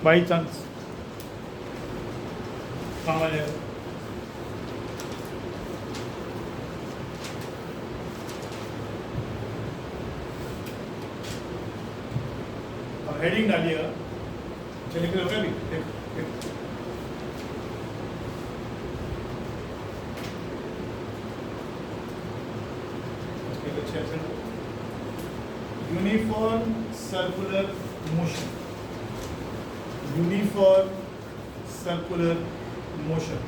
By chance काम आ जाएगा। अब हेडिंग डालिएगा। चलिए फिर हो गया अभी देखो। Uniform circular motion, uniform circular motion.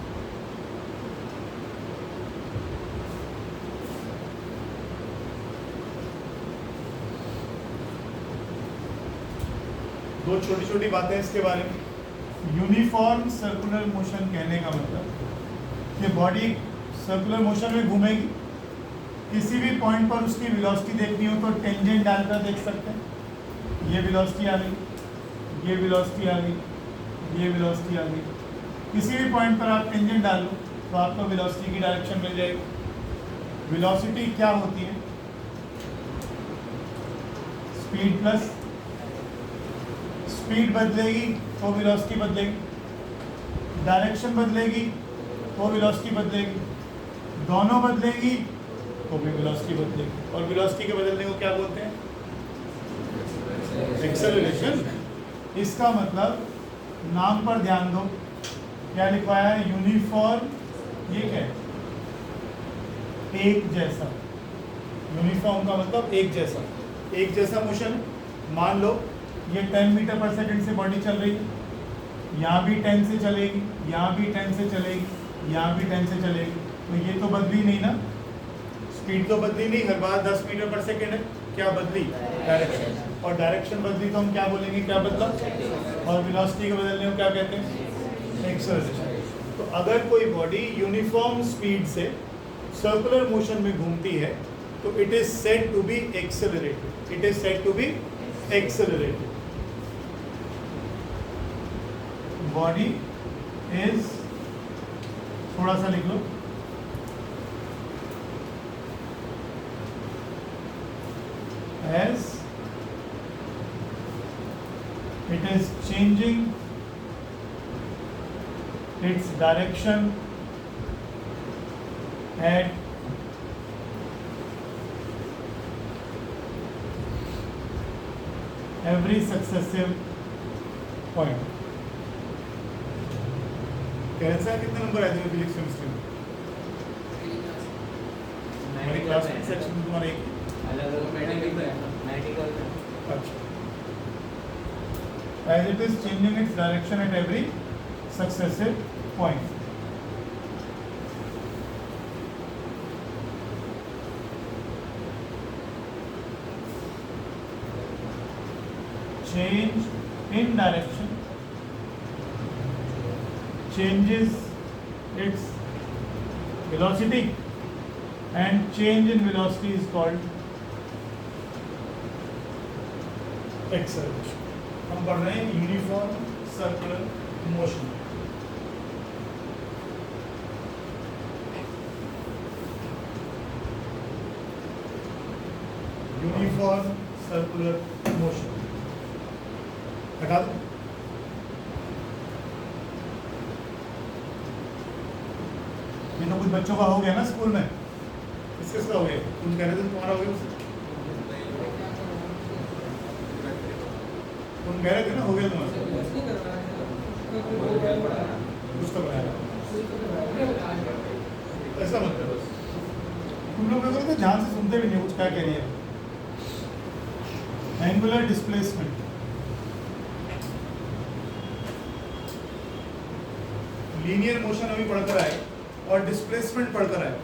दो छोटी छोटी बातें इसके बारे में। यूनिफॉर्म सर्कुलर मोशन कहने का मतलब कि बॉडी सर्कुलर मोशन में घूमेगी, किसी भी पॉइंट पर उसकी वेलोसिटी देखनी हो तो टेंजेंट डालकर देख सकते हैं। ये वेलोसिटी आ गई, ये वेलोसिटी आ गई, ये वेलोसिटी आ गई। किसी भी पॉइंट पर आप टेंजेंट डाल लो तो आपको वेलोसिटी की डायरेक्शन मिल जाएगी। वेलोसिटी क्या होती है? स्पीड प्लस स्पीड बदलेगी तो वेलोसिटी बदलेगी, डायरेक्शन बदलेगी तो वेलोसिटी बदलेगी, दोनों बदलेगी तो भी वेलोसिटी बदलेगी। और वेलोसिटी के बदलने को क्या बोलते हैं? एक्सेलरेशन। इसका मतलब नाम पर ध्यान दो, क्या लिखा है? यूनिफॉर्म। ये क्या है? एक जैसा। यूनिफॉर्म का मतलब एक जैसा, एक जैसा मोशन। मान लो ये 10 मीटर पर सेकंड से बॉडी चल रही है, यहाँ भी 10 से चलेगी, यहाँ भी 10 से चलेगी, यहाँ भी 10 से चलेगी, तो ये तो बदली नहीं ना, स्पीड तो बदली नहीं, हर बार 10 मीटर पर सेकंड है। क्या बदली? डायरेक्शन। और डायरेक्शन बदली तो हम क्या बोलेंगे? क्या बदला? और वेलोसिटी के बदलने को क्या कहते हैं? एक्सेलरेशन। तो अगर कोई बॉडी यूनिफॉर्म स्पीड से सर्कुलर मोशन में घूमती है तो it is said to be accelerated. It is said to be accelerated. Body is, थोड़ा सा लिख लो, as it is changing its direction at every successive point। कैसा सर कितने नंबर आए थे फिजिक्स केमिस्ट्री में? हमारी क्लास में सेक्शन में तुम्हारा एक अच्छा। As it is changing its direction at every successive point। Change in direction changes its velocity, and change in velocity is called acceleration. हम पढ़ रहे हैं uniform circular motion. Uniform circular motion हटा दो। ये तो कुछ बच्चों का हो गया ना स्कूल में। किसका हो गया? तुम कह रहे थे तुम्हारा हो गया। तुम कह रहे थे ना हो गया तुम्हारा। कुछ तो बनाया ऐसा मत करो। तुम लोग तो ध्यान से सुनते भी नहीं कुछ क्या कह रही है। एंगुलर डिस्प्लेसमेंट, लीनियर मोशन अभी पढ़कर आए और डिस्प्लेसमेंट पढ़कर आए।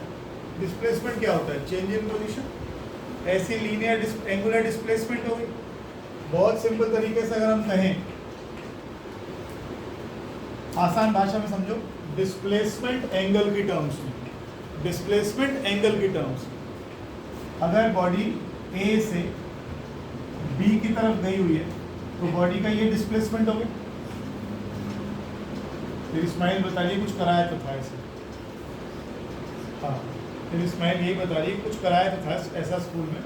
डिस्प्लेसमेंट क्या होता है? Change in position. ऐसी लीनियर एंगुलर डिस्प्लेसमेंट होगी। बहुत सिंपल तरीके से अगर हम कहें, आसान भाषा में समझो, डिस्प्लेसमेंट एंगल की टर्म्स में, डिस्प्लेसमेंट एंगल की टर्म्स में अगर बॉडी ए से बी की तरफ गई हुई है तो बॉडी का ये डिस्प्लेसमेंट हो गया। फिर इस्माइल बता रही कुछ कराया तो था ऐसे। हाँ, फिर इस्माइल यही बता रही कुछ कराया तो था ऐसा स्कूल में,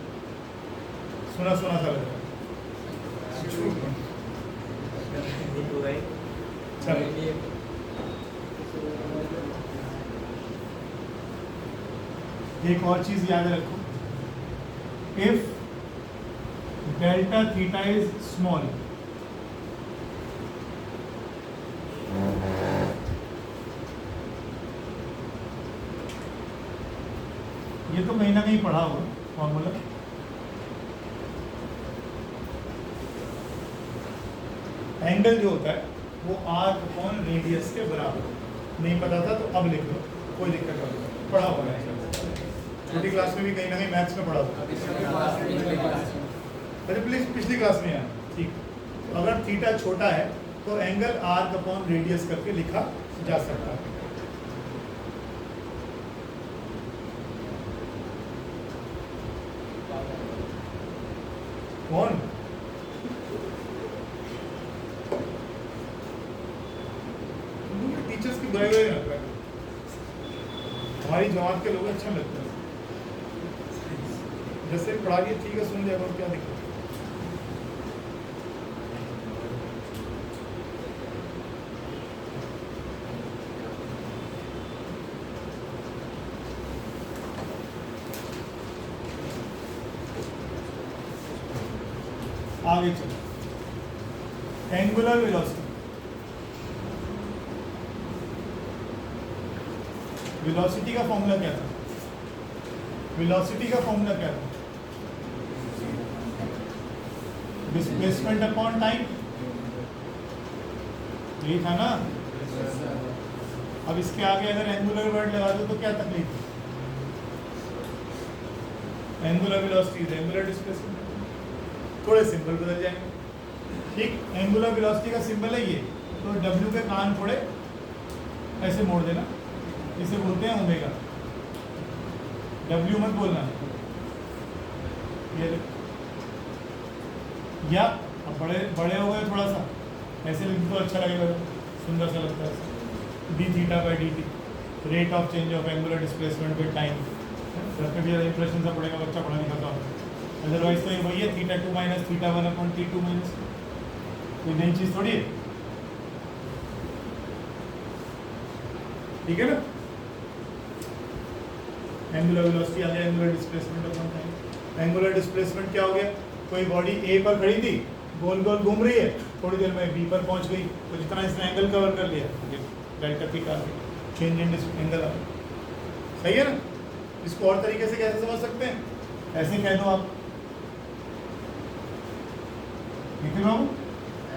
सुना सुना सा लग रहा है। चलो एक और चीज याद रखो, if delta theta is small, ये तो कहीं ना कहीं पढ़ा होगा फॉर्मूला, एंगल जो होता है वो आर अपॉन रेडियस के बराबर। नहीं पता था तो अब लिख लो, कोई दिक्कत नहीं, पढ़ा होगा छोटी क्लास में भी कहीं ना कहीं मैथ्स में पढ़ा होगा। अरे प्लीज पिछली क्लास में यार, ठीक। तो अगर थीटा छोटा है तो एंगल आर अपॉन रेडियस करके लिखा जा सकता है। कौन टीचर्स की बुराई बुराई लगता है, हमारी जमात के लोग अच्छा लगता है, जैसे पढ़ा दिए ठीक है सुन लिया करो, क्या दिक्कत। आगे चलो, एंगुलर वेलोसिटी। वेलोसिटी का फॉर्मूला क्या था? वेलोसिटी का फॉर्मूला क्या था? डिस्प्लेसमेंट अपॉन टाइम, यही था ना। अब इसके आगे अगर एंगुलर वर्ड लगा दो तो क्या तकलीफ है? एंगुलर वेलोसिटी, एंगुलर डिस्प्लेसमेंट, थोड़े सिंबल बदल जाएंगे, ठीक। एंगुलर वेलोसिटी का सिंबल है ये, तो W के कान थोड़े ऐसे मोड़ देना, इसे बोलते हैं ओमेगा। W मत बोलना, ये या अब बड़े बड़े हो गए थोड़ा सा, ऐसे लिख तो अच्छा लगेगा, सुंदर सा लगता है। D theta by D T, rate of change of angular displacement with time. घर पे भी इंप्रेशन सा पड़ेगा, बच्चा पढ़ा नहीं खाता, अदरवाइज तो ये वही है theta 2 minus theta 1 upon T2 minus, कोई नई चीज थोड़ी है, ठीक है ना। एंगुलर वेलोसिटी आ गया, angular displacement upon time. Angular displacement क्या हो गया? कोई बॉडी ए पर खड़ी थी, गोल गोल घूम रही है, थोड़ी देर में बी पर पहुंच गई, तो जितना इसने एंगल कवर कर लिया, delta theta change in angle, सही है ना। इसको और तरीके से कैसे समझ सकते हैं? ऐसे कह दो आप, निखिल बाबू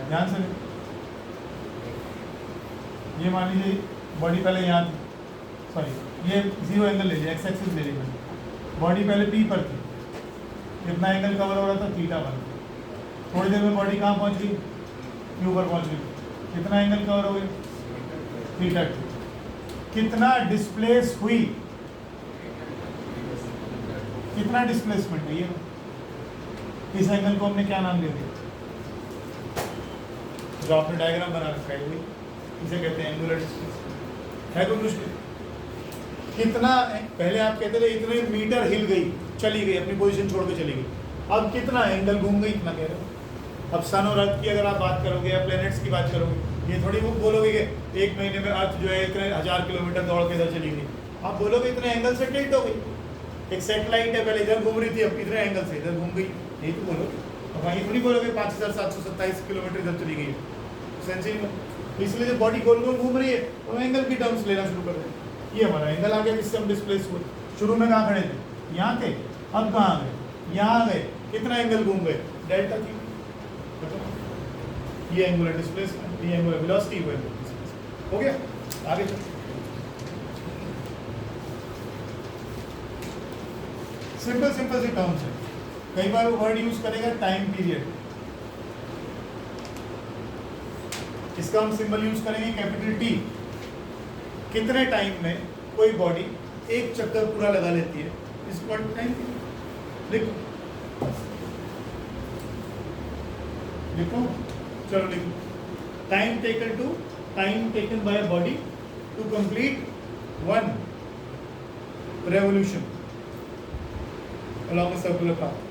ध्यान से, ये मान लीजिए बॉडी पहले यहाँ थी, सॉरी ये जीरो एंगल ले लिया, एक्स एक्सिस ले लिया, बॉडी पहले पी पर थी, कितना एंगल कवर हो रहा था? थीटा 1। थोड़ी देर में बॉडी कहाँ पहुँच गई? क्यू पर पहुँच गई, कितना एंगल कवर हो गया? थीटा 2। कितना डिस्प्लेस हुई? कितना डिस्प्लेसमेंट है ये? इस एंगल को हमने क्या नाम दे दिया? जो आपने डायग्राम बना रखा है वही, इसे कहते हैं एंगुलर डिस्प्लेसमेंट। है कोई मुश्किल? कितना, पहले आप कहते थे इतने मीटर हिल गई, चली गई, अपनी पोजीशन छोड़ के चली गई, अब कितना एंगल घूम गई, इतना कह रहे हो। अब सन और अर्थ की अगर आप बात करोगे या प्लैनेट्स की बात करोगे, ये थोड़ी वो बोलोगे कि एक महीने में अर्थ जो है इतने 1000 किलोमीटर दौड़ के इधर चली गई, आप बोलोगे इतने एंगल से टिल्ट हो गई। एक सैटेलाइट है, पहले इधर घूम रही थी, अब इतने एंगल से इधर घूम गई, यही तो बोलोगे। अब ये थोड़ी बोलोगे 5727 किलोमीटर इधर चली गई, सेंस ही नहीं। इसलिए जब बॉडी गोल गोल घूम रही है तो एंगल की टर्म्स लेना शुरू कर दें। ये हमारा एंगल आ गया, जिससे हम डिस्प्लेस हुए। शुरू में कहाँ खड़े थे? यहाँ थे, अब कहाँ आ गए? यहाँ आ गए, कितना एंगल घूम गए? डेल्टा थी। ये एंगुलर डिस्प्लेसमेंट, ये एंगुलर वेलोसिटी हुए, हो गया। आगे चलो, सिंपल सिंपल सी टर्म्स है। कई बार वो वर्ड यूज करेगा टाइम पीरियड, इसका हम सिंबल यूज करेंगे कैपिटल टी। कितने टाइम में कोई बॉडी एक चक्कर पूरा लगा लेती है, इसको टाइम लिखो, लिखो, चलो लिखो। Time taken by a body to complete 1 revolution along a circular path.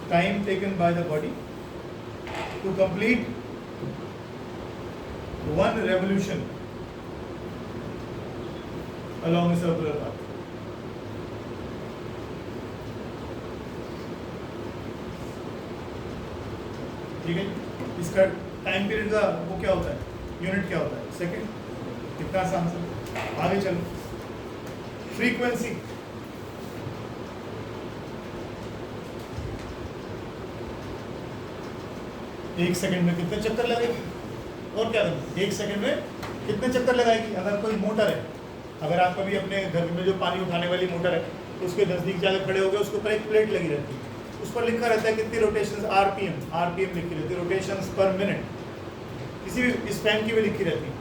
Time taken by the body to complete 1 revolution along a circular path. ठीक है, इसका टाइम पीरियड का वो क्या होता है, यूनिट क्या होता है, सेकेंड. कितना आसान से. आगे चलो. फ्रीक्वेंसी. एक सेकंड में कितने चक्कर लगेगी, और क्या करें, एक सेकंड में कितने चक्कर लगाएगी. अगर कोई मोटर है, अगर आप कभी अपने घर में जो पानी उठाने वाली मोटर है उसके नज़दीक जाकर खड़े हो गए, उसके ऊपर एक प्लेट लगी रहती है, उस पर लिखा रहता है कितनी रोटेशंस, आरपीएम लिखी रहती है, रोटेशंस पर मिनट. किसी भी इस फैन की भी लिखी रहती है.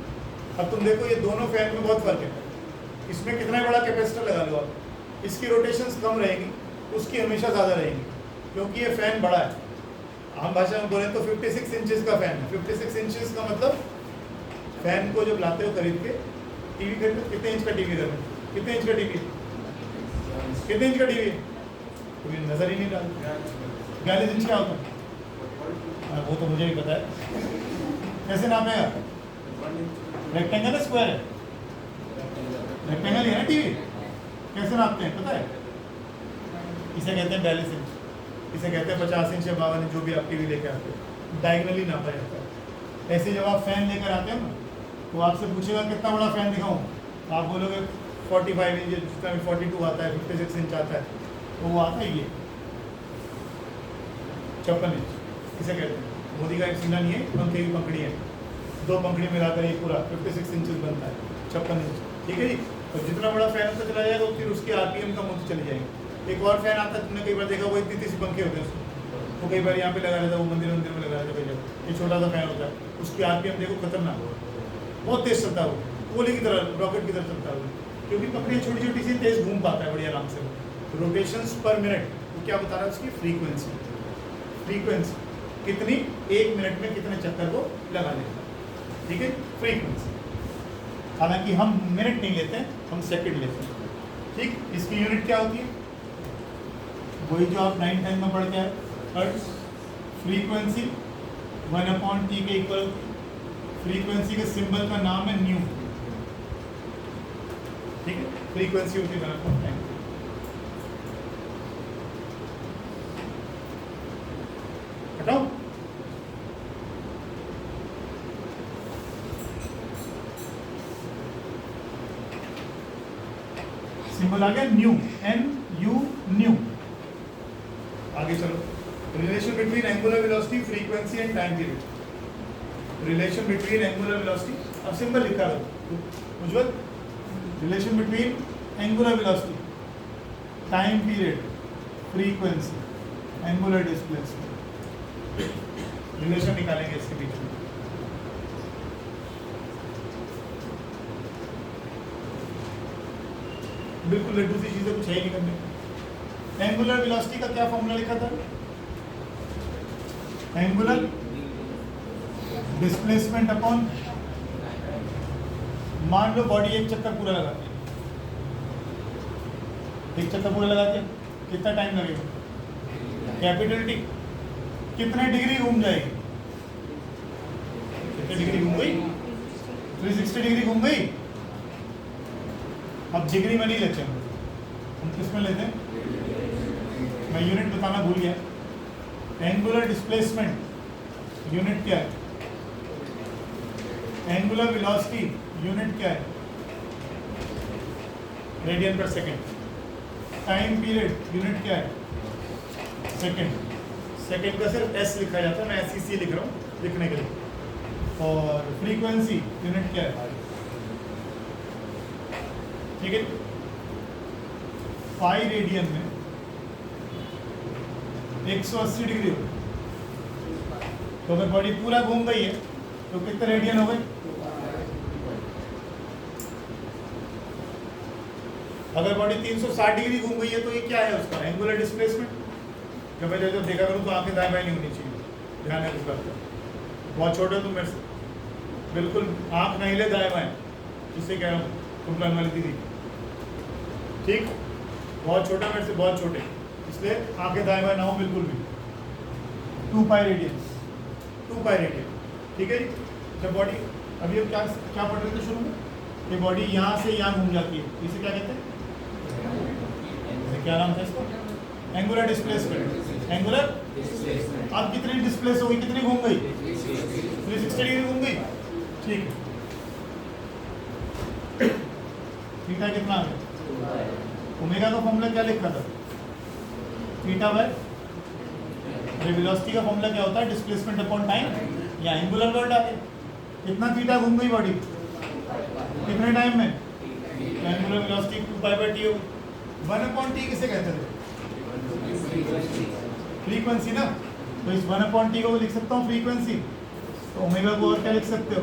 अब तुम देखो ये दोनों फैन में बहुत फर्क है. इसमें कितना बड़ा कैपेसिटर लगा लो आप, इसकी रोटेशंस कम रहेंगी, उसकी हमेशा ज़्यादा रहेंगी, क्योंकि ये फैन बड़ा है. आम भाषा में बोले तो 56 इंचेस का फैन है. 56 इंचेस का मतलब फैन को जब लाते हो खरीद के, टीवी घर में कितने इंच का टीवी घर में, कितने इंच का टीवी, कितने इंच का टीवी, तो ये नज़र ही नहीं डालता. 42 इंच क्या होता है, वो तो मुझे भी पता है. कैसे नापेगा, रेक्टेंगल है स्क्वायर है, रेक्टेंगल ही है ना टीवी. कैसे नापते हैं पता है, इसे कहते हैं 42 इंच, इसे कहते हैं 50 इंच या 52 इंच, जो भी आप टीवी लेकर आते हो डायगनली नापा जाता है. ऐसे जब आप फैन लेकर आते हो ना, तो आपसे पूछेगा कितना बड़ा फैन दिखाऊं, तो आप बोलोगे 45 इंच, जिसका भी 42 आता है, 56 इंच आता है, तो वो आता है ये 56 इंच. इसे कहते हैं, मोदी का एक सीना नहीं है, पंखे की पंखड़ी है, 2 पंखड़ी मिलाकर ये पूरा 56 इंच बनता है, 56 इंच. ठीक है जी. तो जितना बड़ा फैन होता चला जाएगा, फिर उसकी आरपीएम कम होती चली जाएगी. एक और फैन आता है, तुमने कई बार देखा, वो इतनी सी पंखे होते हैं उसको, वो कई बार यहाँ पे लगा रहता है, वो मंदिर में लगा रहता है. ये छोटा सा फैन होता है, उसकी आरपीएम देखो खतरनाक, बहुत तेज चलता है, वो गोली की तरह, रॉकेट की तरह चलता है, क्योंकि पंखड़ी छोटी छोटी सी तेज घूम पाता है बढ़िया आराम से. रोटेशंस पर मिनट, वो क्या बता रहा है, उसकी फ्रीक्वेंसी. फ्रीक्वेंसी कितनी, 1 मिनट में कितने चक्कर को लगा लेगा. ठीक है, फ्रीक्वेंसी. हालांकि हम मिनट नहीं लेते, हम सेकंड लेते हैं. ठीक, इसकी यूनिट क्या होती है, वही जो आप 9-10 में पढ़ के आए, हर्ट्ज. फ्रीक्वेंसी 1/t के इक्वल. फ्रीक्वेंसी के सिंबल का नाम है न्यू. ठीक है, फ्रीक्वेंसी होती है 1/10. हटाओ. सिंबल आ गया न्यू, NU, न्यू. आगे चलो. Relation between angular velocity, frequency and time period. Relation between angular velocity, अब सिंबल लिखा है Ujjwal. Relation between angular velocity, time period, frequency, angular displacement. Relation निकालेंगे इसके बीच में. बिल्कुल लड्डू सी चीजें कुछ है ही नहीं करने. एंगुलर वेलोसिटी का क्या फॉर्मूला लिखा था, एंगुलर डिस्प्लेसमेंट अपॉन, मान लो बॉडी एक चक्कर पूरा लगाती है, एक चक्कर पूरा लगाते हैं, कितना टाइम लगेगा, कैपिटल टी. कितने डिग्री घूम जाएगी, कितने डिग्री घूम गई, 360 डिग्री घूम गई. अब डिग्री में नहीं लेते हम किस में लेते हैं, मैं यूनिट बताना भूल गया. एंगुलर डिस्प्लेसमेंट यूनिट क्या है, एंगुलर वेलोसिटी यूनिट क्या है, रेडियन पर सेकंड. टाइम पीरियड यूनिट क्या है, सेकंड. सेकंड का सिर्फ S लिखा जाता है, मैं SEC लिख रहा हूँ लिखने के लिए. और फ्रीक्वेंसी यूनिट क्या है, ठीक है. पाई रेडियन में 180 डिग्री हो, तो अगर बॉडी पूरा घूम गई है तो कितने रेडियन हो गए. अगर बॉडी 360 डिग्री घूम गई है तो ये क्या है उसका, एंगुलर डिस्प्लेसमेंट. जब मैं जब देखा करूँ तो आंखें दाएं बाएं नहीं होनी चाहिए, ध्यान है इस बात का. बहुत छोटे हो तुम मेरे से, बिल्कुल आंख नहीं ले दाएं बाएं, जिससे कह रहा हूँ कुंडलन वाली दीदी. ठीक, बहुत छोटा मेरे से, बहुत छोटे, इसलिए आंखें दाएं बाएं ना हो बिल्कुल भी. 2 पाई रेडियन, 2 पाई रेडियन. ठीक है जी. जब बॉडी अभी हम क्या क्या पढ़ रहे थे शुरू में, ये बॉडी यहाँ से यहाँ घूम जाती है, इसे क्या कहते हैं, क्या नाम था इसका, एंगुलर डिस्प्लेसमेंट। एंगुलर अब कितनी डिस्प्लेस हो गई, कितनी घूम गई, 360 डिग्री घूम गई। ठीक है, थीटा कितना आ गया, ओमेगा का फॉर्मूला क्या लिखा था, थीटा बाय वेलोसिटी का फॉर्मूला क्या होता है, डिस्प्लेसमेंट अपॉन टाइम, या एंगुलर वर्ड आ गया। कितना थीटा घूम गई बॉडी, कितने टाइम में, एंगुलर वेलोसिटी 2π/t हो। 1/t किसे कहते थे, फ्रीक्वेंसी ना, तो इस 1/t को लिख सकता हूँ फ्रीक्वेंसी, तो ओमेगा को और क्या लिख सकते हो,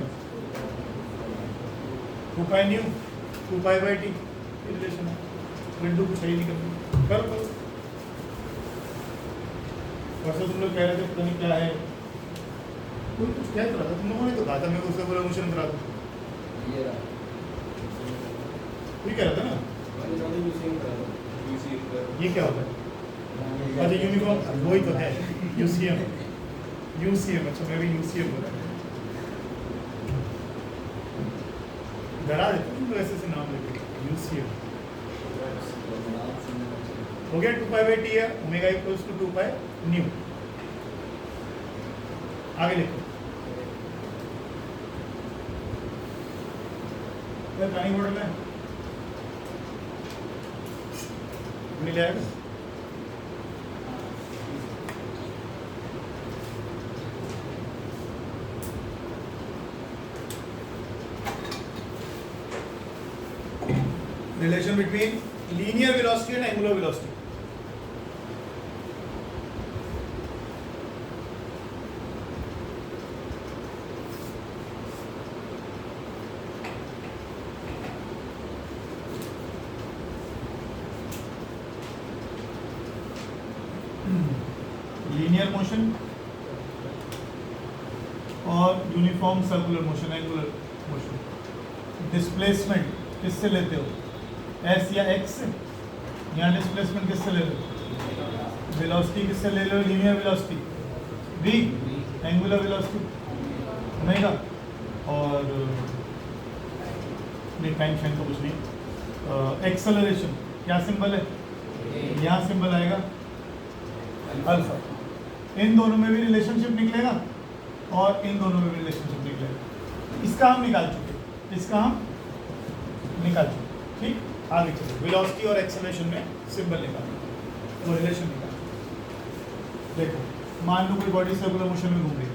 2π/ν 2π/t रिलेशन है। बिंदु को सही नहीं कर करो। परसों तुम लोग कह रहे थे पता नहीं क्या है, कोई कुछ कह रहा था, तुम लोगों ने तो कहा था मेरे को उसका पूरा मोशन करा दो, ये कह रहा था ना, ये क्या होता है, अच्छा यूनिफॉर्म वही तो है, यूसीएम, यूसीएम, अच्छा मैं भी यूसीएम बोला, डरा देता हूँ ऐसे से नाम लेके, यूसीएम हो गया। 2π/t है, ओमेगा इक्वल्स टू 2π/ν। आगे लिखो, क्या पानी बोतल है मिल जाएगा, relation between linear velocity and angular velocity. Linear motion और uniform circular motion, angular motion. Displacement किससे लेते हो, एस या एक्स से, यहाँ डिस्प्लेसमेंट किससे ले लो, वेलोसिटी किससे ले लो, linear velocity, v angular velocity omega, और नहीं टेंशन तो कुछ नहीं। एक्सेलरेशन क्या सिंबल है, यहाँ सिंबल आएगा अल्फा। इन दोनों में भी रिलेशनशिप निकलेगा और इन दोनों में भी रिलेशनशिप निकलेगा। इसका हम निकाल चुके, इसका हम निकाल चुके, ठीक। आगे चलो, वेलोसिटी और एक्सेलरेशन में सिंबल निकालो और रिलेशन निकालो। देखो मान लो कोई बॉडी सर्कुलर मोशन में घूम रही है,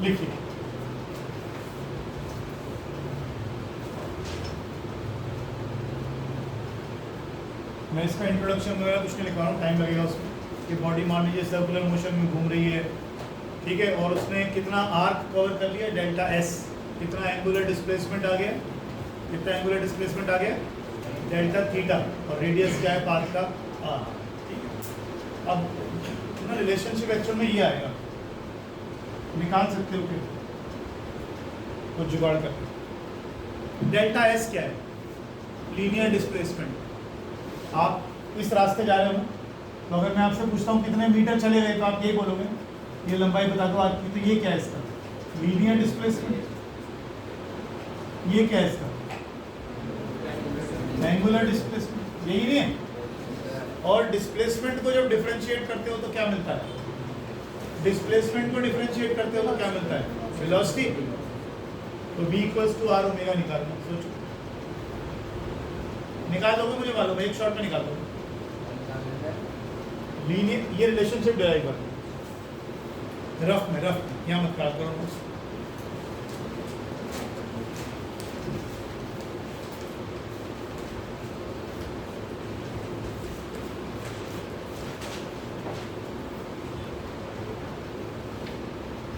लिखिए मैं इसका इंट्रोडक्शन वगैरह कुछ नहीं लिखा रहा हूँ, टाइम लगेगा उसमें। कि बॉडी मान लीजिए सर्कुलर मोशन में घूम रही है, ठीक है, और उसने कितना आर्क कवर कर लिया, डेल्टा एस, कितना एंगुलर डिस्प्लेसमेंट आ गया, कितना एंगुलर डिस्प्लेसमेंट आ गया, डेल्टा थीटा, और रेडियस क्या है पाथ का, आर, ठीक है। अब ना रिलेशनशिप एक्चुअल में ये आएगा, निकाल सकते हो फिर कुछ जुगाड़ करके। डेल्टा एस क्या है, लीनियर डिस्प्लेसमेंट। आप इस रास्ते जा रहे हो ना, तो अगर मैं आपसे पूछता हूँ कितने मीटर चले गए, तो आप ये बोलोगे, ये लंबाई बता दो आपकी, तो ये क्या है इसका, लीनियर डिस्प्लेसमेंट। ये क्या है इसका, एंगुलर डिस्प्लेसमेंट, यही नहीं है। और डिस्प्लेसमेंट को जब डिफरेंशिएट करते हो तो क्या मिलता है, डिस्प्लेसमेंट को डिफरेंशिएट करते हो तो क्या मिलता है, वेलोसिटी। तो v equals to R omega निकालना, सोचो निकाल दोगे, मुझे मालूम है, एक शॉट में निकाल दोगे। लीनियर, ये रिलेशनशिप डिराइव कर रफ में, यहाँ मत खराब करो मुझसे।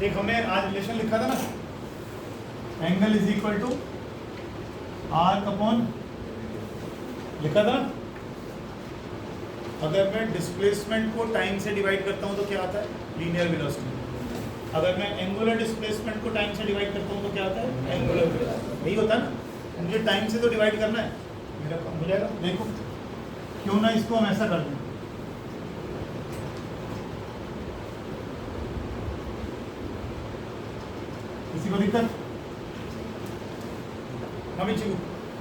एक हमने आज रिलेशन लिखा था ना, angle is equal to arc upon, लिखा था ना। अगर मैं डिस्प्लेसमेंट को टाइम से डिवाइड करता हूँ तो क्या आता है, लीनियर वेलोसिटी। अगर मैं एंगुलर डिस्प्लेसमेंट को टाइम से डिवाइड करता हूँ तो क्या आता है, एंगुलर वेलोसिटी। यही होता है ना, मुझे टाइम से तो डिवाइड करना है, मेरा काम हो जाएगा। देखो क्यों ना इसको हम ऐसा कर दें, किसी को दिक्कत? हमें चिकू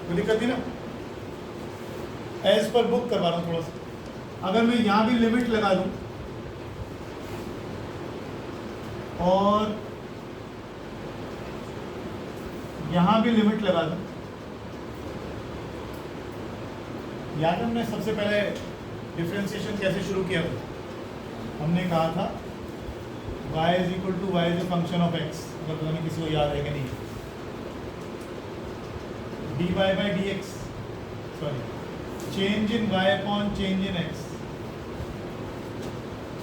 कोई दिक्कत नहीं ना? एज पर बुक करवा रहा हूँ थोड़ा सा। अगर मैं यहाँ भी लिमिट लगा दूँ और यहाँ भी लिमिट लगा दूँ, याद हमने सबसे पहले डिफरेंशिएशन कैसे शुरू किया था? हमने कहा था y is equal to Y is a function of x। अगर पता नहीं किसी को याद है कि नहीं, dy by D x, sorry change in y upon change in x।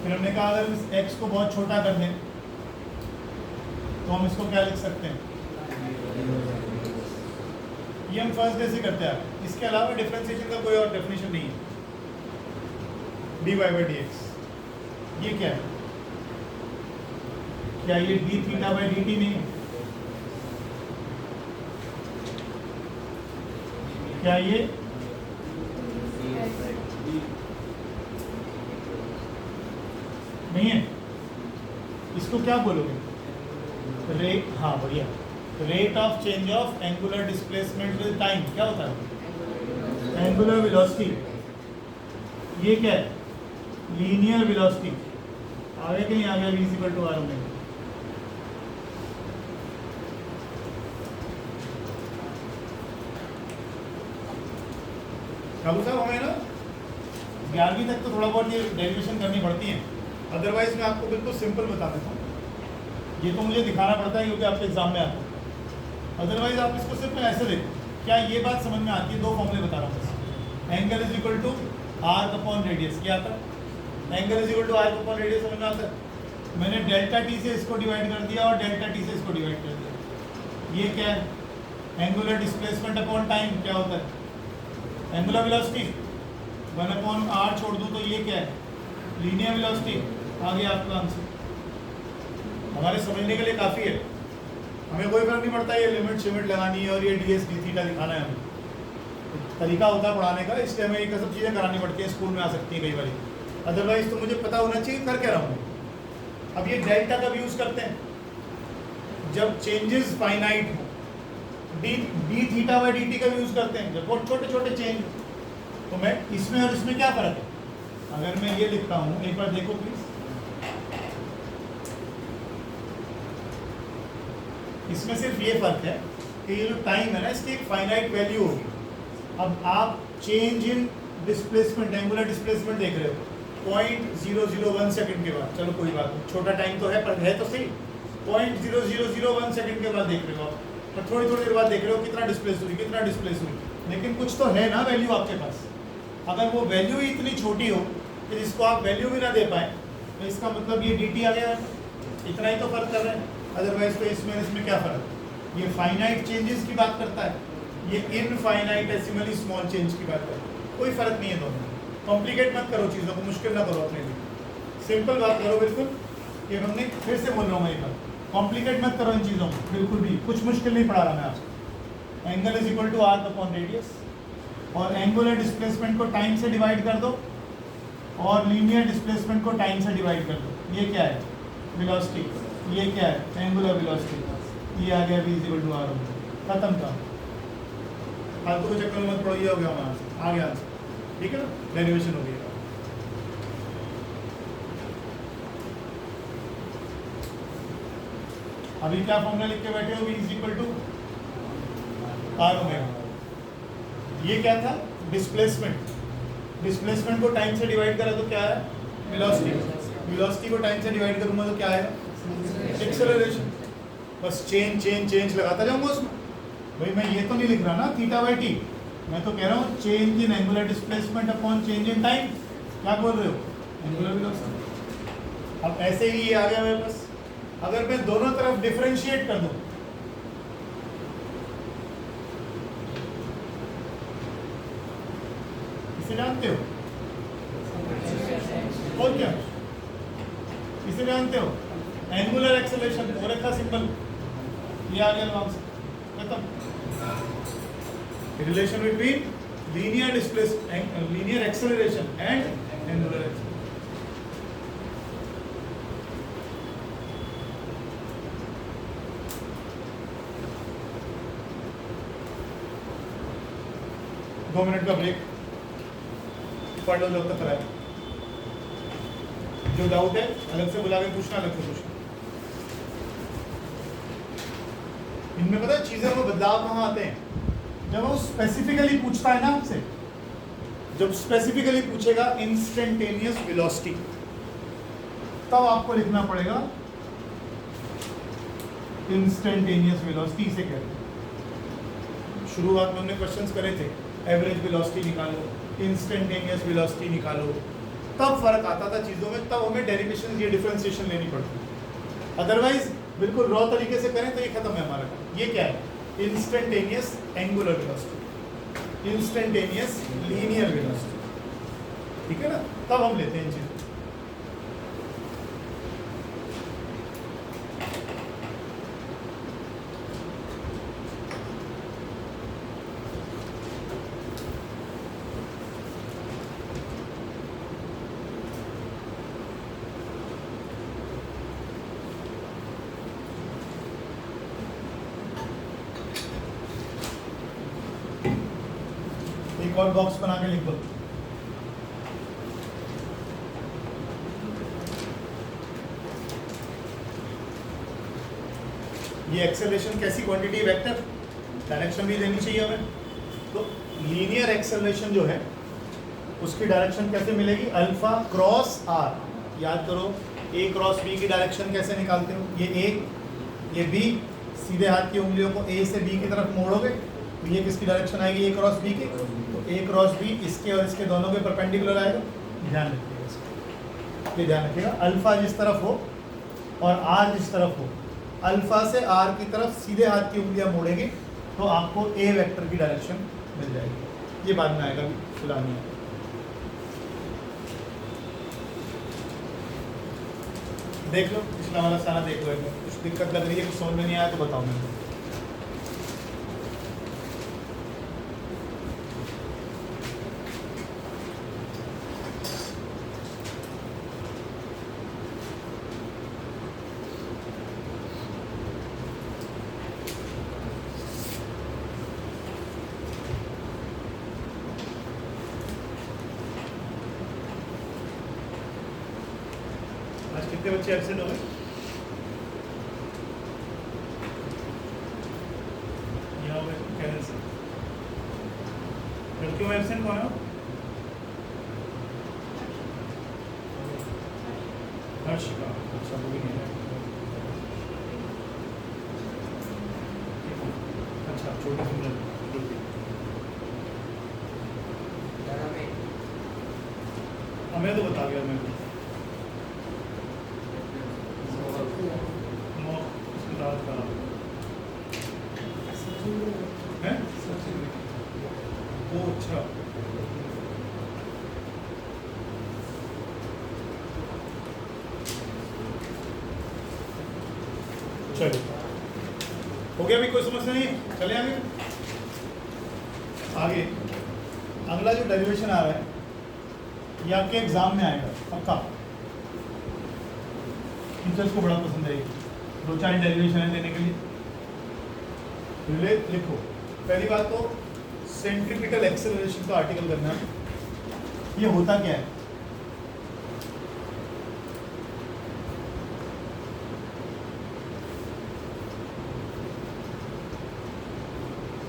फिर हमने कहा अगर इस x को बहुत छोटा कर दें तो हम इसको क्या लिख सकते हैं? ये हम फर्स्ट डे से करते हैं। इसके अलावा डिफरेंशिएशन का कोई और डेफिनेशन नहीं है। dy बाई डी एक्स ये क्या है? क्या ये D theta by D T नहीं है? क्या ये नहीं है? इसको क्या बोलोगे? रेट, हाँ बढ़िया, rate of change of angular displacement with time क्या होता है? Angular velocity. ये क्या है? Linear velocity. आगे कि नहीं आगे? v equal to R omega. काबू साहब हमें ना 11वीं तक तो थोड़ा बहुत ये डेरिवेशन करनी पड़ती है, अदरवाइज मैं आपको बिल्कुल सिंपल बता देता हूँ। ये तो मुझे दिखाना पड़ता है क्योंकि आपके एग्जाम में आता है, अदरवाइज आप इसको सिर्फ ऐसे देखो। क्या ये बात समझ में आती है? दो फॉर्मूले बता रहा हूँ। Angle is equal to arc upon radius. क्या आता है? Angle is equal to arc upon radius समझ में आता है। मैंने डेल्टा टी से इसको डिवाइड कर दिया और डेल्टा टी से इसको डिवाइड कर दिया। ये क्या है? Angular displacement upon time. क्या होता है? Angular velocity. 1 अपॉन आर छोड़ दूँ तो ये क्या है? Linear velocity. आ गया आपका आंसर। हमारे समझने के लिए काफ़ी है, हमें कोई फर्क नहीं पड़ता ये लिमिट शिमिट लगानी है और ये डी एस डी थीटा दिखाना है। हमें तरीका होता है पढ़ाने का, इसलिए हमें ये सब चीज़ें करानी पड़ती हैं। स्कूल में आ सकती हैं कई बार, अदरवाइज तो मुझे पता होना चाहिए कर क्या रहा हूँ। अब ये डेल्टा कब यूज़ करते हैं? जब चेंजेस फाइनाइट हो। D theta by D T का यूज़ करते हैं जब बहुत छोटे छोटे चेंज। तो मैं इसमें और इसमें क्या फ़र्क है? अगर मैं ये लिखता हूँ, एक बार देखो प्लीज़, इसमें सिर्फ ये फर्क है कि ये जो टाइम है ना, इसकी एक फाइनाइट वैल्यू होगी। अब आप change in displacement, angular displacement देख रहे हो 0.001 सेकंड के बाद। चलो कोई बात नहीं, छोटा टाइम तो है पर है तो सही। 0.0001 सेकंड के बाद देख रहे हो आप, पर थोड़ी थोड़ी देर बाद देख रहे हो कितना डिस्प्लेस हुई, कितना डिस्प्लेस हुई। लेकिन कुछ तो है ना वैल्यू आपके पास। अगर वो वैल्यू ही इतनी छोटी हो कि जिसको आप वैल्यू भी ना दे पाए, तो इसका मतलब ये डी टी आ गया। इतना ही तो फर्क कर रहे हैं, अदरवाइज तो इसमें क्या फ़र्क है? ये फाइनाइट चेंजेस की बात करता है, ये इनफाइनाइटेसिमली स्मॉल चेंज की बात करता है। कोई फ़र्क नहीं है दोनों। कॉम्प्लिकेट मत करो चीज़ों को, मुश्किल ना करो अपने लिए, सिंपल बात करो बिल्कुल। ये हमने फिर से बोल रहा हूँ, एक बार कॉम्प्लिकेट मत करो इन चीज़ों को, बिल्कुल भी कुछ मुश्किल नहीं पढ़ा रहा मैं आपको। Angle is equal to arc upon radius, और एंगुलर डिस्प्लेसमेंट को टाइम से डिवाइड कर दो और लीनियर डिस्प्लेसमेंट को टाइम से डिवाइड कर दो। ये क्या है? वेलोसिटी। ये क्या है? Angular velocity. ये आ गया v इक्वल टू आर। खत्म था। फालतू के चक्कर में मत पड़ो, ये हो गया हमारा आंसर, आ गया आंसर। ठीक है ना? डेरिवेशन हो गया। अभी क्या फॉर्मूला लिख के बैठे हो? v equal to R omega. ये क्या था? डिस्प्लेसमेंट। डिस्प्लेसमेंट को टाइम से डिवाइड करा तो क्या है? वेलोसिटी। वेलोसिटी को टाइम से डिवाइड करूंगा तो क्या आएगा? एक्सेलरेशन। बस चेंज चेंज चेंज लगाता जाऊंगा उसमें। भाई मैं ये तो नहीं लिख रहा ना थीटा बाई टी, मैं तो कह रहा हूँ change in angular displacement upon change in time. क्या बोल रहे हो? Angular velocity. अब ऐसे ही ये आ गया मेरे पास। अगर मैं दोनों तरफ डिफरेंशिएट कर दूं, इसे जानते हो? और क्या इसे जानते हो? Angular acceleration. और रखा सिंपल, ये आ गया आंसर। खत्म। Relation between linear linear acceleration and angular acceleration. 2 minute का ब्रेक, पढ़ लो जब तक कराए। जो डाउट है अलग से बुला के पूछना, अलग से पूछना। इनमें पता है चीज़ों में बदलाव कहाँ आते हैं? जब वो स्पेसिफिकली पूछता है ना आपसे, जब स्पेसिफिकली पूछेगा इंस्टेंटेनियस वेलोसिटी, तब आपको लिखना पड़ेगा इंस्टेंटेनियस वेलोसिटी इसे कहते हैं। शुरुआत में हमने क्वेश्चंस करे थे, एवरेज वेलोसिटी निकालो, इंस्टेंटेनियस वेलोसिटी निकालो, तब फर्क आता था चीज़ों में, तब हमें डेरिवेशन या डिफरेंशिएशन लेनी पड़ती। अदरवाइज बिल्कुल रॉ तरीके से करें तो ये खत्म है हमारा काम। ये क्या है? Instantaneous angular velocity, instantaneous linear velocity, ठीक है ना? तब हम लेते हैं इन चीज़ों। एक और बॉक्स बना के लिख दो। ये एक्सेलरेशन कैसी क्वांटिटी? वेक्टर, डायरेक्शन भी देनी चाहिए हमें। तो लीनियर एक्सेलरेशन जो है उसकी डायरेक्शन कैसे मिलेगी? Alpha cross R. याद करो, ए क्रॉस बी की डायरेक्शन कैसे निकालते हो? ये ए, ये बी, सीधे हाथ की उंगलियों को ए से बी की तरफ मोड़ोगे तो ये किसकी डायरेक्शन आएगी? ए क्रॉस बी की। तो ए क्रॉस बी इसके और इसके दोनों के परपेंडिकुलर आएगा। ध्यान रखिएगा इसको, ये ध्यान रखिएगा। अल्फा जिस तरफ हो और आर जिस तरफ हो, अल्फा से आर की तरफ सीधे हाथ की उंगलियां मोड़ेंगे तो आपको ए वेक्टर की डायरेक्शन मिल जाएगी। ये बाद में आएगा, फिलहाल नहीं आएगा। देख लो पिछला वाला सारा देख लो, कुछ दिक्कत लग रही है, कुछ समझ में नहीं आया तो बताओ मेरे को। आज कितने बच्चे एब्सेंट हो गए? यहाँ हो गए कैनल से। लड़कियों में एब्सेंट कौन है? हर्षिका। अच्छा, वो भी नहीं है। अच्छा, छोटी सी लड़की। हमें तो बता गया मेरे को। है? वो अच्छा, चलो हो गया। अभी कोई समस्या नहीं है, चले आगे। आगे अगला जो डेरिवेशन आ रहा है ये आपके एग्जाम में आएगा पक्का। टीचर्स को बड़ा पसंद आएगी, 2-4 डेरिवेशन है देने के लिए। रिलेट लिखो। पहली बात तो सेंट्रीपिटल एक्सेलरेशन का आर्टिकल करना है। ये होता क्या है?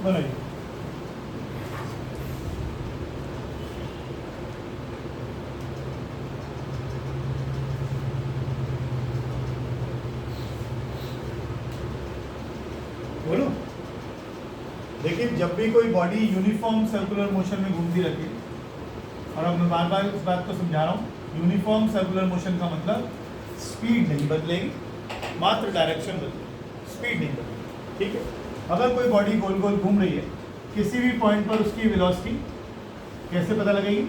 बनाइए। बोलो। देखिए, जब भी कोई बॉडी यूनिफॉर्म सर्कुलर मोशन में घूमती रहती है, और अब मैं बार बार इस बात को समझा रहा हूँ, यूनिफॉर्म सर्कुलर मोशन का मतलब स्पीड नहीं बदलेगी, मात्र डायरेक्शन बदलेगी, स्पीड नहीं बदलेगी। ठीक है। अगर कोई बॉडी गोल गोल घूम रही है, किसी भी पॉइंट पर उसकी वेलोसिटी कैसे पता लगेगी?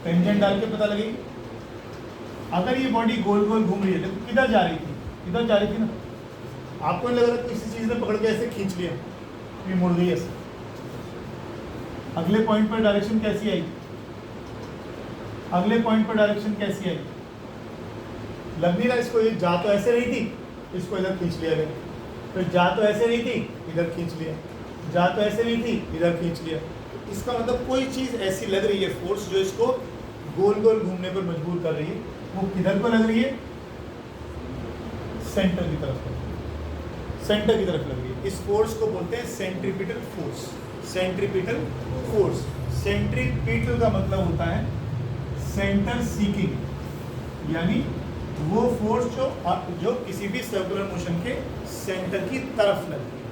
टेंजेंट डाल के पता लगेगी। अगर ये बॉडी गोल गोल घूम रही है, देखो किधर जा रही थी? इधर जा रही थी ना। आपको नहीं लग रहा किसी चीज़ ने पकड़ के ऐसे खींच लिया, ये मुड़ गई ऐसे? अगले पॉइंट पर डायरेक्शन कैसी आई? अगले पॉइंट पर डायरेक्शन कैसी आई? लग नहीं रहा इसको, ये जा तो ऐसे नहीं थी, इसको इधर खींच लिया गया। फिर जा तो ऐसे नहीं थी, इधर खींच लिया। जा तो ऐसे नहीं थी, इधर खींच लिया। इसका मतलब कोई चीज़ ऐसी लग रही है फोर्स जो इसको गोल गोल घूमने पर मजबूर कर रही है, वो किधर को लग रही है? सेंटर की तरफ लग रही है, सेंटर की तरफ लग रही है। इस फोर्स को बोलते हैं centripetal force. Centripetal force, centripetal का मतलब होता है सेंटर सीकिंग, यानी वो फोर्स जो किसी भी सर्कुलर मोशन के सेंटर की तरफ लगती है।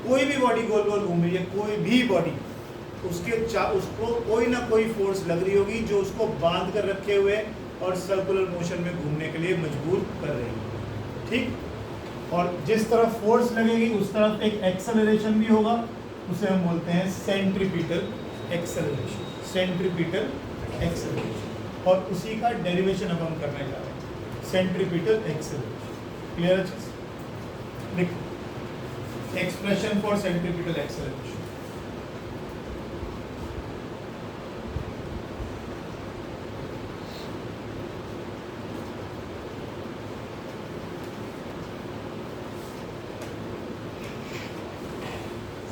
कोई भी बॉडी गोल गोल घूम रही है, कोई भी बॉडी, उसको कोई ना कोई फोर्स लग रही होगी जो उसको बांध कर रखे हुए और सर्कुलर मोशन में घूमने के लिए मजबूर कर रही है, ठीक। और जिस तरफ फोर्स लगेगी उस तरफ एक एक्सेलरेशन भी होगा, उसे हम बोलते हैं सेंट्रीपिटल एक्सेलरेशन, सेंट्रीपिटल एक्सेलरेशन। और उसी का डेरिवेशन अब हम करने जा रहे हैं, सेंट्रीपिटल एक्सेलरेशन। क्लियर है चीज? देखो, expression for centripetal acceleration.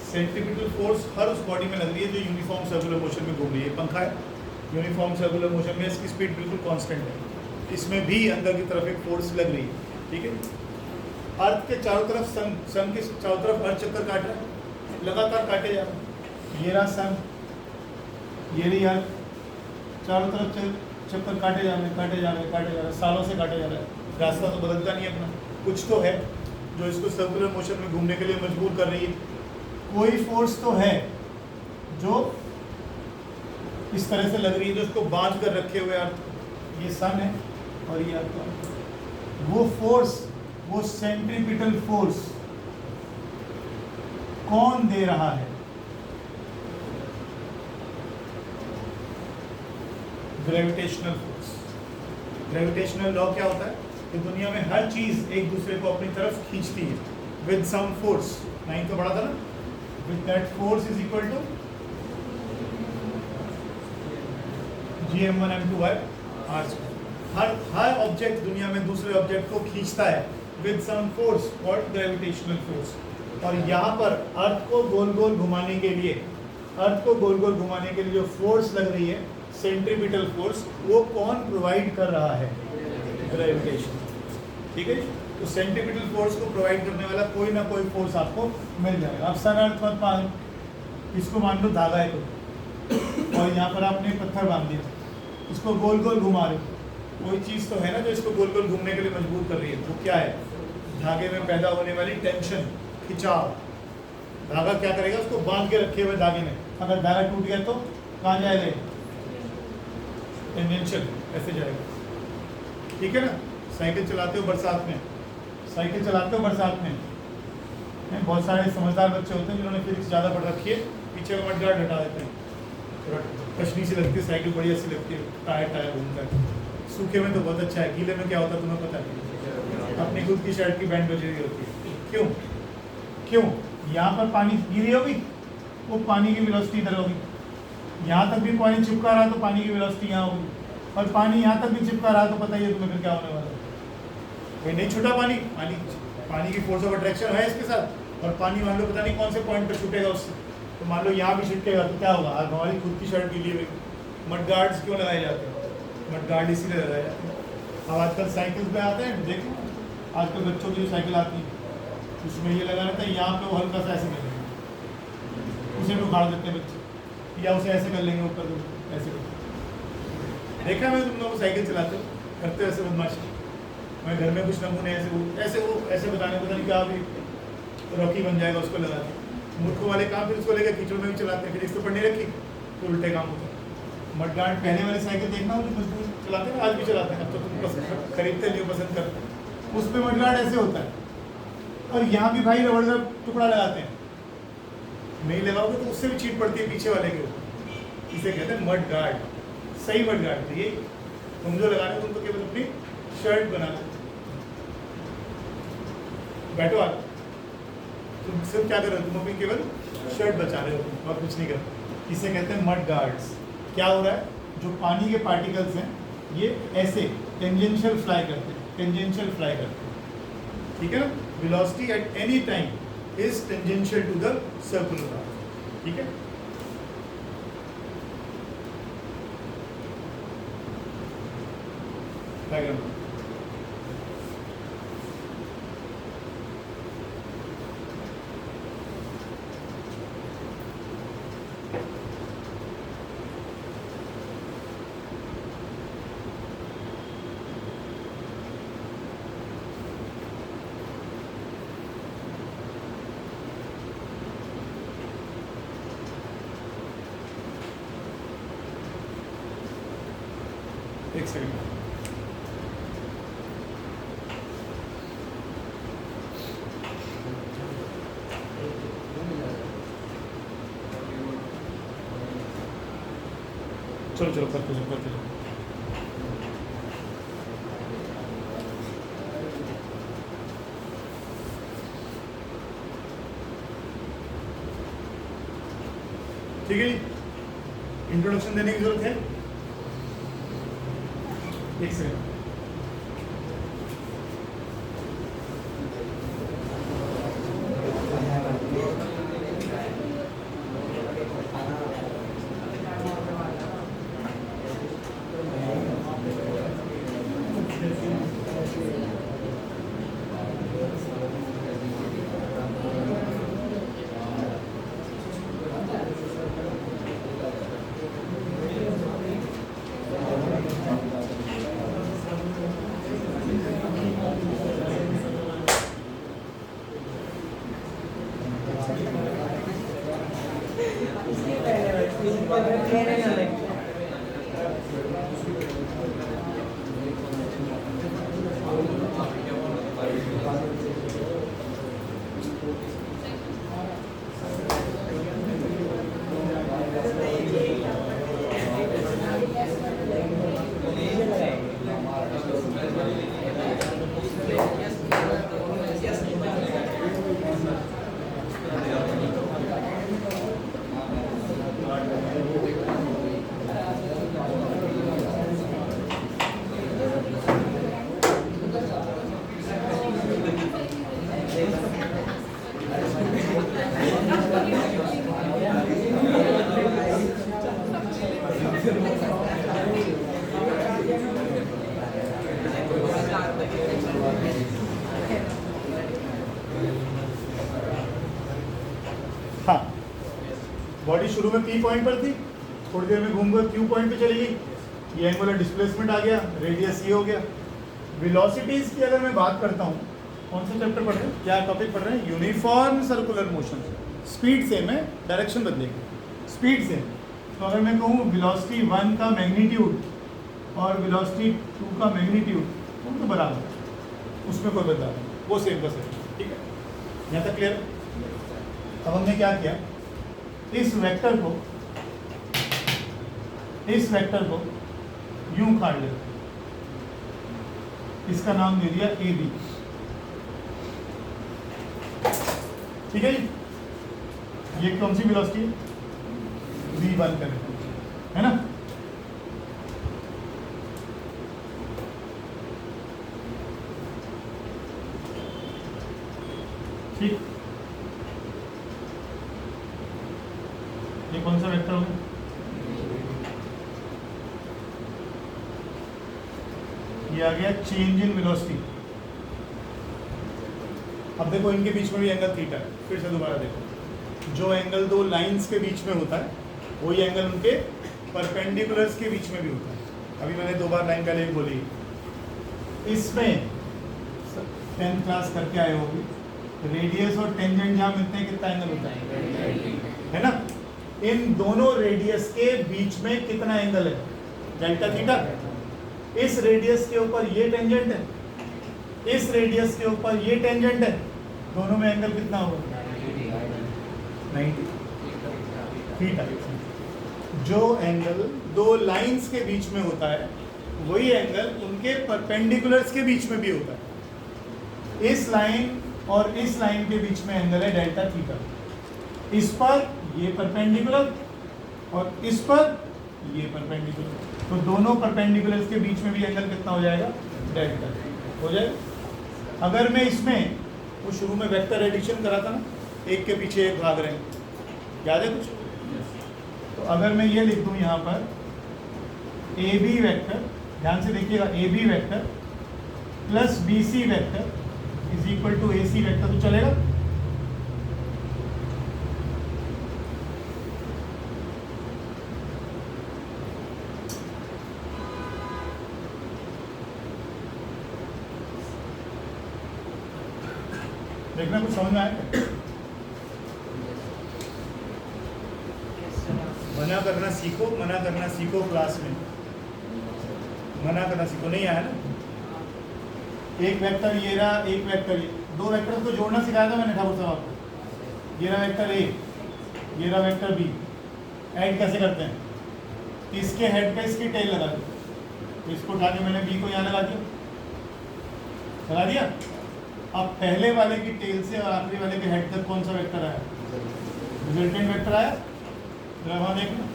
Centripetal force हर उस बॉडी में लग रही है जो यूनिफॉर्म सर्कुलर मोशन में घूम रही है। पंखा है, यूनिफॉर्म सर्कुलर मोशन में, इसकी स्पीड बिल्कुल कांस्टेंट है, इसमें भी अंदर की तरफ एक फोर्स लग रही है, ठीक है। अर्थ के चारों तरफ सन के चारों तरफ अर्थ चक्कर काट रहा है, लगातार काटे जा रहा है। ये रहा सन, ये रही अर्थ, चारों तरफ चक्कर काटे जा रहे हैं, काटे जा रहे हैं, काटे जा रहे हैं, सालों से काटे जा रहे हैं। रास्ता तो बदलता नहीं है अपना, कुछ तो है जो इसको सर्कुलर मोशन में घूमने के लिए मजबूर कर रही है। कोई फोर्स तो है जो इस तरह से लग रही है, जो उसको बांध कर रखे हुए अर्थ। ये सन है और ये अर्थ। वो फोर्स, वो सेंट्रीपिटल फोर्स कौन दे रहा है? Gravitational force. ग्रेविटेशनल लॉ क्या होता है कि दुनिया में हर चीज एक दूसरे को अपनी तरफ खींचती है विद सम फोर्स। 9 तो पढ़ा था ना, with that force is equal to gm1 m2 by r square। Her object दुनिया में दूसरे ऑब्जेक्ट को खींचता है with some force called gravitational force। और यहाँ पर अर्थ को गोल गोल घुमाने के लिए, अर्थ को गोल गोल घुमाने के लिए जो फोर्स लग रही है, सेंट्रीपिटल फोर्स, वो कौन प्रोवाइड कर रहा है? ग्रेविटेशन, ठीक है। तो सेंट्रीपिटल फोर्स को प्रोवाइड करने वाला कोई ना कोई फोर्स आपको मिल जाएगा। अब सन अर्थ मत मान, इसको मान लो धागा है कोई, और यहाँ पर आपने पत्थर बांध दिया, इसको गोल गोल घुमा रहे हो। कोई चीज़ तो है ना जो इसको गोल गोल घूमने के लिए मजबूर कर रही है, वो क्या है? धागे में पैदा होने वाली टेंशन, खिंचाव। धागा क्या करेगा? उसको बांध के रखे हुए धागे में अगर धागा टूट गया तो कहाँ जाएगा? टेंजेंशियल, ऐसे जाएगा, ठीक है ना। साइकिल चलाते हो बरसात में, साइकिल चलाते हो बरसात में, बहुत सारे समझदार बच्चे होते हैं जिन्होंने फिजिक्स ज़्यादा पढ़ रखी है, पीछे का मडगार्ड हटा देते हैं, थोड़ा कशनी सी लगती है साइकिल, बढ़िया सी लगती है, टायर टायर घूमता है। सूखे में तो बहुत अच्छा है, गीले में क्या होता है तुम्हें पता नहीं, अपनी खुद की शर्ट की बैंड बजी हुई होती है। क्यों? क्यों? यहाँ पर पानी गिरी होगी, वो पानी की वेलोसिटी इधर होगी, यहाँ तक भी पानी चिपका रहा तो पानी की वेलोसिटी यहाँ होगी, और पानी यहाँ तक भी चिपका रहा तो पता ही है तुम्हें फिर क्या होने वाला है। कोई नहीं छूटा पानी, पानी की फोर्स ऑफ अट्रैक्शन है इसके साथ, और पानी मान लो पता नहीं कौन से पॉइंट पर छूटेगा उससे, तो मान लो यहाँ भी छिटकेगा तो क्या होगा? हमारी खुद की शर्ट गीली हुई। मडगार्ड्स क्यों लगाए जाते हैं? मडगार्ड इसीलिए लगाए जाते हैं। अब आजकल साइकिल पे आते हैं, देखो आजकल बच्चों की जो साइकिल आती है उसमें ये लगा रहता है, यहाँ पे वो हल्का सा ऐसे कर लेंगे, उसे भी उखाड़ देते हैं बच्चे, या उसे ऐसे कर लेंगे ऊपर, ऐसे कर। देखा मैं तुम लोग साइकिल चलाते हो, करते हो ऐसे बदमाशी। मैं घर में कुछ नमूने ऐसे बताने पता नहीं क्या, अभी रॉकी बन जाएगा उसको लगा के। मूर्खों वाले काम फिर उसको लेकर कीचड़ में भी चलाते हैं, फिर इसको पढ़ नहीं रखी तो उल्टे काम होता है। मडगार्ड पहले वाली साइकिल देखना हो जो मजबूर चलाते हैं, आज भी चलाते हैं, अब तो तुम पसंद खरीदते नहीं हो, पसंद करते हैं। उसमें मडगार्ड ऐसे होता है, और यहाँ भी भाई रबड़ का टुकड़ा लगाते हैं, नहीं लगाओगे तो उससे भी चीट पड़ती है पीछे वाले के ऊपर। इसे कहते हैं मड गार्ड, सही मड गार्ड। ये तुम जो लगा रहे हो तुम तो केवल अपनी शर्ट बना लो। बैठो आज, तुम सिर्फ क्या कर रहे हो? तुम अपनी केवल शर्ट बचा रहे हो और कुछ नहीं कर रहे। इसे कहते हैं मड गार्ड्स। क्या हो रहा है? जो पानी के पार्टिकल्स हैं ये ऐसे टेंजेंशियल फ्लाई करते हैं, टेंजेंशियल फ्लाई करते हैं, ठीक है ना। Velocity at any time is tangential to the circular path, ठीक है। डायग्राम। एक सेकंड। चलो चलो करते चलो करते चलो। ठीक है, इंट्रोडक्शन देने की जरूरत है। एक सेकंड। हाँ, बॉडी शुरू में पी पॉइंट पर थी, थोड़ी देर में घूमकर क्यू पॉइंट पे चली गई। ये एंगुलर डिस्प्लेसमेंट आ गया, रेडियस ये हो गया। वेलोसिटीज की अगर मैं बात करता हूँ, कौन सा चैप्टर पढ़ रहे हैं, क्या टॉपिक पढ़ रहे हैं? Uniform circular motion. Speed same है, डायरेक्शन बदलेगी, स्पीड सेम। तो अगर मैं कहूँ वेलोसिटी 1 का मैग्नीट्यूड और वेलोसिटी 2 का मैग्नीट्यूड वो तो बराबर है, उसमें कोई बदलाव नहीं, वो सेम का सेम। ठीक है, यहाँ तक क्लियर? अब हमने क्या किया, इस वेक्टर को यूं काट लिया, इसका नाम दे दिया ए बी। ठीक है जी, ये कौन सी वेलोसिटी है? v1 करें, है ना? ठीक, ये कौन सा वेक्टर होगा? ये आ गया चेंज इन वेलोसिटी। अब देखो इनके बीच में भी एंगल थीटा है, फिर से दोबारा देखो, जो एंगल दो लाइंस के बीच में होता है वही एंगल उनके परपेंडिकुलर्स के बीच में भी होता है। अभी मैंने 2 बार लाइन पहले ही बोली, इसमें 10th क्लास करके आए होगी, रेडियस और टेंजेंट जहाँ मिलते हैं कितना एंगल होता है ना? इन दोनों रेडियस के बीच में कितना एंगल है? Delta theta. इस रेडियस के ऊपर ये टेंजेंट है, इस रेडियस के ऊपर ये टेंजेंट है, दोनों में एंगल कितना होगा? 90 थीटा। जो एंगल दो लाइंस के बीच में होता है वही एंगल उनके परपेंडिकुलर्स के बीच में भी होता है। इस लाइन और इस लाइन के बीच में एंगल है डेल्टा थीटा। इस पर ये परपेंडिकुलर और इस पर ये परपेंडिकुलर, तो दोनों परपेंडिकुलर्स के बीच में भी एंगल कितना हो जाएगा? डेल्टा हो जाएगा। अगर मैं इसमें वो शुरू में वेक्टर एडिशन करा था ना, एक के पीछे एक भाग रहे हैं, याद है कुछ? तो अगर मैं ये लिख दूं यहाँ पर ए बी वेक्टर ध्यान से देखिएगा, A B vector plus B C vector is equal to A C vector, तो चलेगा? देखना कुछ समझ में आया? मना करना सीखो, मना करना सीखो क्लास में, मना करना सीखो। नहीं आया ना? एक वेक्टर ये रहा, एक वेक्टर ये, दो वेक्टर को जोड़ना सिखाया था मैंने ठाकुर साहब आपको। ये रहा वेक्टर ए, ये रहा वेक्टर बी, ऐड कैसे करते हैं? इसके हेड पे इसकी टेल लगा दी, तो इसको उठा के मैंने बी को यहाँ लगा दिया, लगा दिया। अब पहले वाले की टेल से और आखिरी वाले के हेड तक कौन सा वेक्टर आया? रिजल्टेंट वेक्टर आया। जरा वहाँ देखना,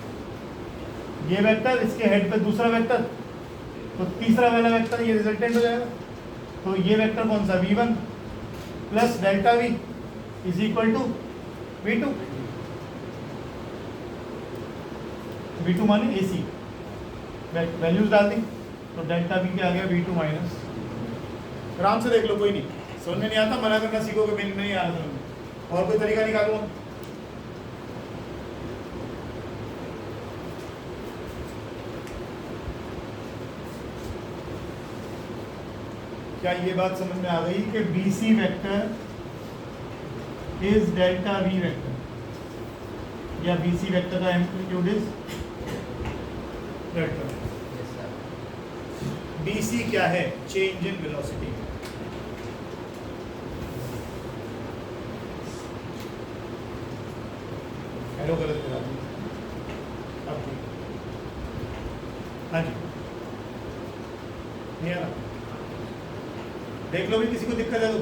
ये वेक्टर, इसके हेड पे दूसरा वेक्टर, तो तीसरा वाला वेक्टर ये रिजल्टेंट हो जाएगा। तो ये वेक्टर कौन सा? v1 plus delta v is equal to v2। v2 माने ac, वैल्यूज डाल दी, तो डेल्टा v के आ गया v2 माइनस। आराम से देख लो, कोई नहीं, समझ में नहीं आता मना करना सीखोगे, मैं नहीं आ रहा। और कोई तरीका निकालूंगा? क्या ये बात समझ में आ गई कि B C vector is delta V vector, या बी सी वैक्टर का amplitude is delta. B C क्या है? Change in velocity. हेलो, गलत करा दी। अब ठीक, हाँ जी, नहीं आ रहा? देख लो भी, किसी को दिक्कत है तो।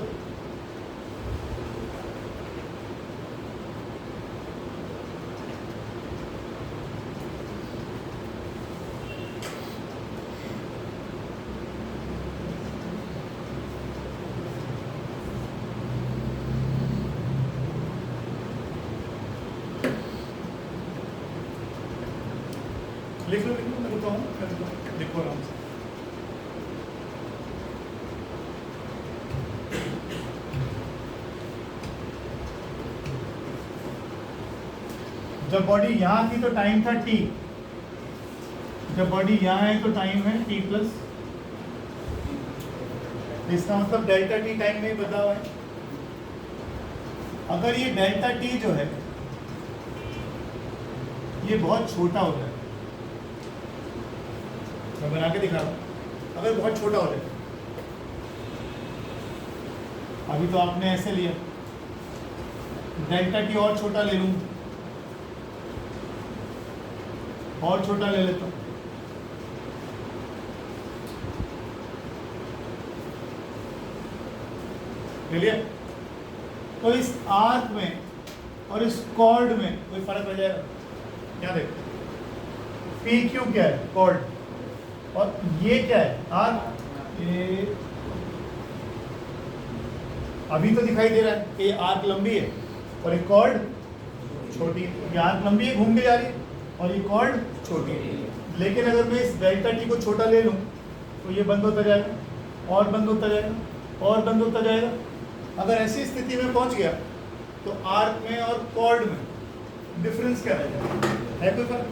लिख लो, मैं लिखता हूँ, लिखो आराम से। जब बॉडी यहाँ थी तो टाइम था t, जब बॉडी यहाँ है तो टाइम है t प्लस। इसका मतलब डेल्टा t टाइम में ही बदला हुआ है। अगर ये डेल्टा t जो है ये बहुत छोटा हो जाए, मैं बना के दिखा रहा हूँ, अगर बहुत छोटा हो जाए, अभी तो आपने ऐसे लिया, डेल्टा t और छोटा ले लूँ, और छोटा ले लेता हूँ, ले लिया। तो इस आर्क में और इस कॉर्ड में कोई फर्क रह जाएगा? यहाँ देख, पी क्यू क्या है? कॉर्ड, और ये क्या है? आर्क। ये अभी तो दिखाई दे रहा है कि आर्क लंबी है और एक कॉर्ड छोटी है। ये आर्क लंबी है, घूम के जा रही है, और ये कॉर्ड छोटी है। लेकिन अगर मैं इस डेल्टा टी को छोटा ले लूँ तो ये बंद होता जाएगा, और बंद होता जाएगा, और बंद होता जाएगा। अगर ऐसी स्थिति में पहुंच गया तो आर्क में और कॉर्ड में डिफरेंस क्या रह जाएगा? है कोई फर्क?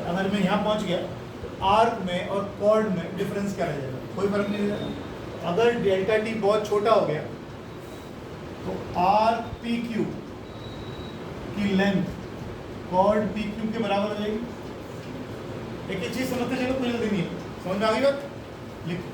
अगर मैं यहाँ पहुंच गया तो आर्क में और कॉर्ड में डिफरेंस क्या रह जाएगा? कोई फर्क नहीं रह जाएगा। अगर डेल्टा टी बहुत छोटा हो गया तो आर्क पी क्यू की लेंथ कॉर्ड पी क्यू के बराबर हो जाएगी। एक ही चीज समझते चलो, कोई जल्दी नहीं है, समझ में आ गई बात? लिखो,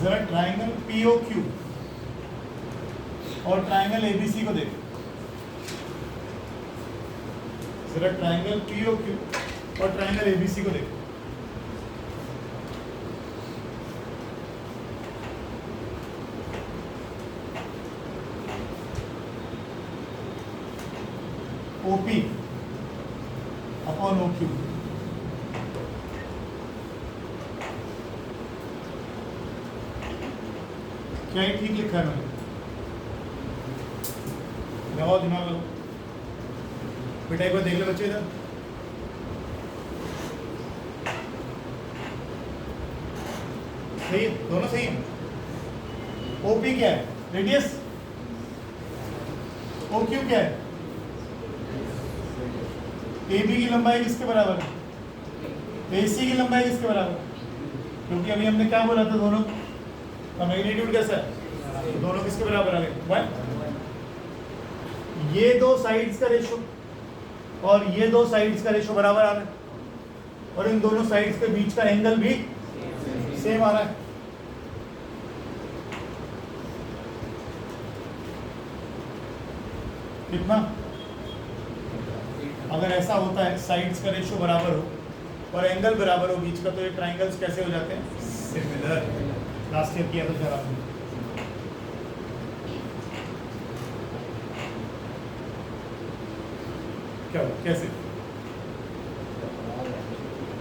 जरा ट्राइंगल पीओक्यू और ट्राइंगल एबीसी को देखो। जरा ट्राइंगल पीओक्यू और ट्राइंगल एबीसी को देखो। OP upon OQ Q. क्या ही ठीक लिखा है मैंने? लगाओ दिमाग लगाओ बेटा, एक बार देख ले बच्चे इधर। सही है, दोनों सही है। ओपी क्या है? रेडियस। ओ क्यू क्या है? ए बी की लंबाई किसके बराबर है? ए सी की लंबाई किसके बराबर है? क्योंकि अभी हमने क्या बोला था, दोनों का मैग्नीट्यूड कैसा है? तो दोनों किसके बराबर आ गए? 1। ये दो साइड्स का रेशो और ये दो साइड्स का रेशो बराबर आ रहा है, और इन दोनों साइड्स के बीच का एंगल भी सेम आ रहा है। कितना? अगर ऐसा होता है साइड्स का रेशो बराबर हो और एंगल बराबर हो बीच का, तो ये ट्राइंगल्स कैसे हो जाते हैं? सिमिलर। लास्ट ईयर किया था सर आपने। क्या हो? कैसे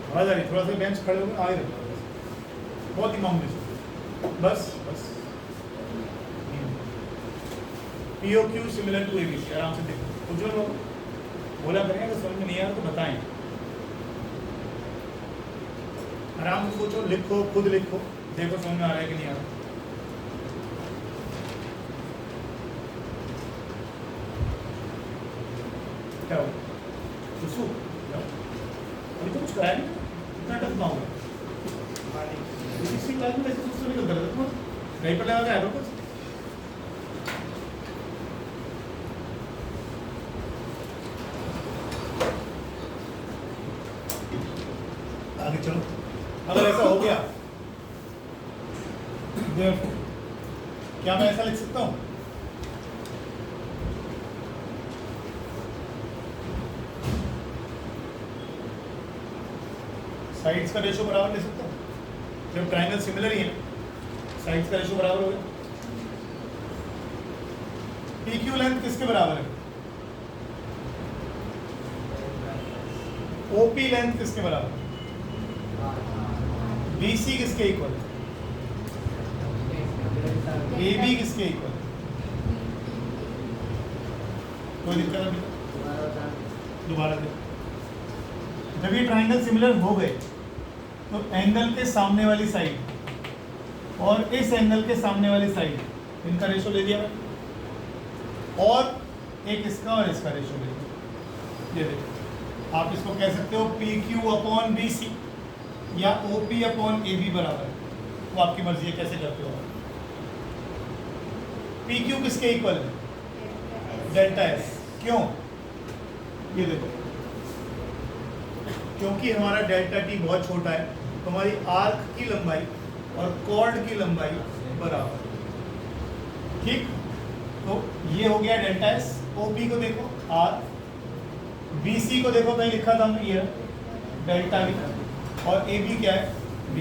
आवाज आ रही? थोड़ा सा बेंच खड़े होकर आए रहे, बहुत ही मामूली से, बस बस। POQ similar to ABC। आराम से देखो, उज्जवल लोग बोला करें, अगर समझ में नहीं आया तो बताएं। आराम से सोचो, लिखो, खुद लिखो, देखो समझ में आ रहा है कि नहीं आ रहा। क्या हो? अभी तो कुछ कराया नहीं, इतना टफ ना होगा। इसी क्लास में ऐसे कुछ तो निकलता रहता था, कहीं पर लगा है कुछ। आगे चलो। अगर ऐसा हो गया, क्या मैं ऐसा लिख सकता हूँ? साइड्स का रेशो बराबर ले सकता हूँ, जब ट्राइंगल सिमिलर ही है, साइड्स का रेशो बराबर हो गया। PQ लेंथ किसके बराबर है? OP लेंथ किसके बराबर है? BC किसके इक्वल है? AB किसके इक्वल है? कोई दिक्कत नहीं? दोबारा देखो, जब ये ट्राइंगल सिमिलर हो गए तो एंगल के सामने वाली साइड और इस एंगल के सामने वाली साइड, इनका रेशो ले लिया मैंने, और एक इसका और इसका रेशो ले लिया। ये देखो, आप इसको कह सकते हो PQ अपॉन BC या OP अपॉन AB बराबर है, वो आपकी मर्जी है कैसे करते हो। PQ किसके इक्वल है? Delta S। क्यों? ये देखो, क्योंकि हमारा डेल्टा T बहुत छोटा है, तो हमारी आर्क की लंबाई और कॉर्ड की लंबाई बराबर। ठीक, तो ये हो गया डेल्टा S। OP को देखो R, BC को देखो कहीं लिखा था हमने, ये डेल्टा V, और AB क्या है? B।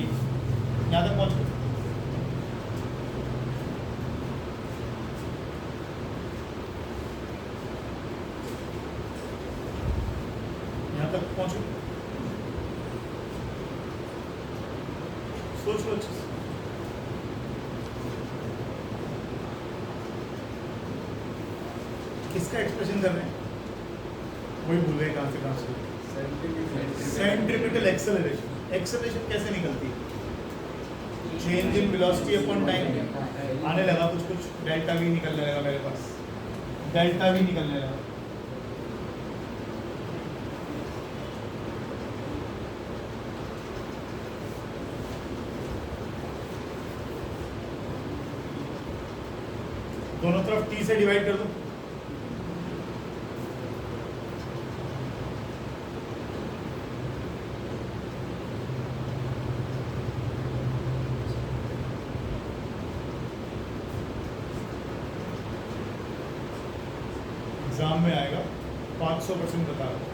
यहाँ तक पहुँच गए? यहाँ तक पहुँचो, सोच लो अच्छे से। किसका एक्सप्रेशन कर रहे हैं? वही भूल गए कहाँ से। Centripetal acceleration. एक्सेलरेशन कैसे निकलती है? Change in velocity upon time. आने लगा कुछ कुछ, डेल्टा भी निकलने लगा मेरे पास, डेल्टा भी निकलने लगा। दोनों तरफ T से डिवाइड कर दो। एग्जाम में आएगा 500% बता रहा हूँ,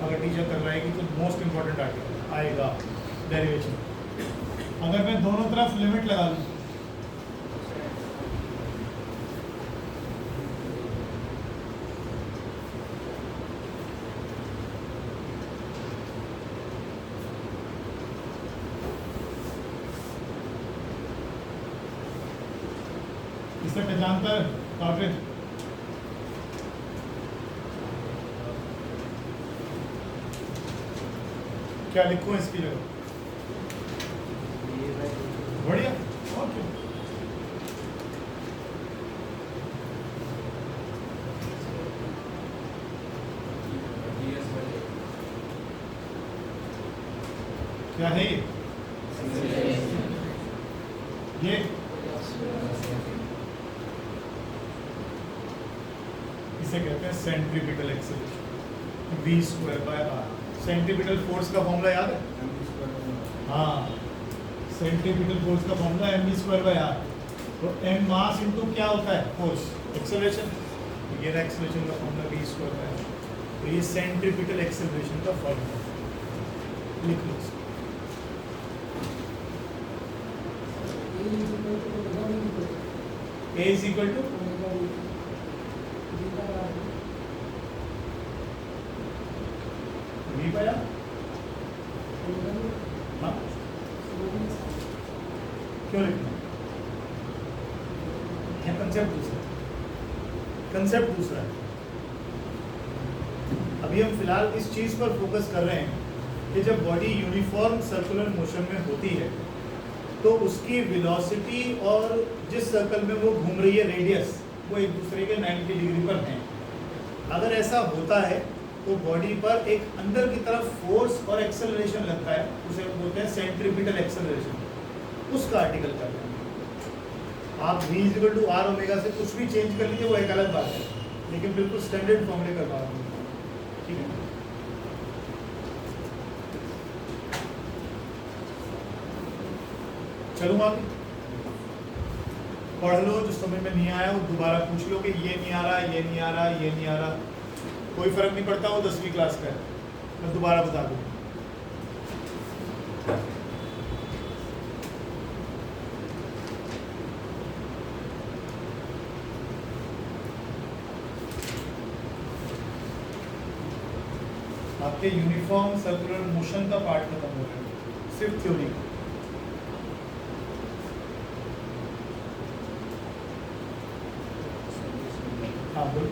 अगर टीचर करवाएगी तो मोस्ट इंपॉर्टेंट आर्टिकल आएगा डेरिवेशन। अगर मैं दोनों तरफ लिमिट लगा दूँ, इससे पहचानता है काफिर? क्या लिखूं इसकी जगह? बढ़िया, ओके। क्या है ये इसे कहते हैं centripetal acceleration, v square by R. Centripetal force का फॉर्मूला याद है? हाँ, सेंट्रीपिटल फोर्स का formula mv square by R. तो m मास इनटू क्या होता है? Force, acceleration. ये रहा एक्सेलरेशन का formula v square by R. तो ये सेंट्रीपिटल एक्सेलरेशन का फॉर्मूला लिख लो। A is equal to V by R। हाँ, क्यों लिखना? कंसेप्ट दूसरा, कंसेप्ट दूसरा है। अभी हम फिलहाल इस चीज पर फोकस कर रहे हैं कि जब बॉडी यूनिफॉर्म सर्कुलर मोशन में होती है तो उसकी वेलोसिटी और जिस सर्कल में वो घूम रही है रेडियस, वो एक दूसरे के 90 डिग्री पर हैं। अगर ऐसा होता है तो बॉडी पर एक अंदर की तरफ फोर्स और एक्सेलरेशन लगता है, उसे बोलते हैं सेंट्रीपिटल एक्सेलरेशन। उसका आर्टिकल कर लेंगे। आप v/r से कुछ भी चेंज कर लीजिए, वो एक अलग बात है, लेकिन बिल्कुल स्टैंडर्ड फॉर्मूले का बात है, ठीक है। चलूँ आगे, पढ़ लो, जो समझ में नहीं आया वो दोबारा पूछ लो कि ये नहीं आ रहा, ये नहीं आ रहा, ये नहीं आ रहा। कोई फर्क नहीं पड़ता, वो 10वीं क्लास का है, मैं दोबारा बता दूँ। आपके यूनिफॉर्म सर्कुलर मोशन का पार्ट खत्म हो गया, सिर्फ थ्योरी। हाँ बोल।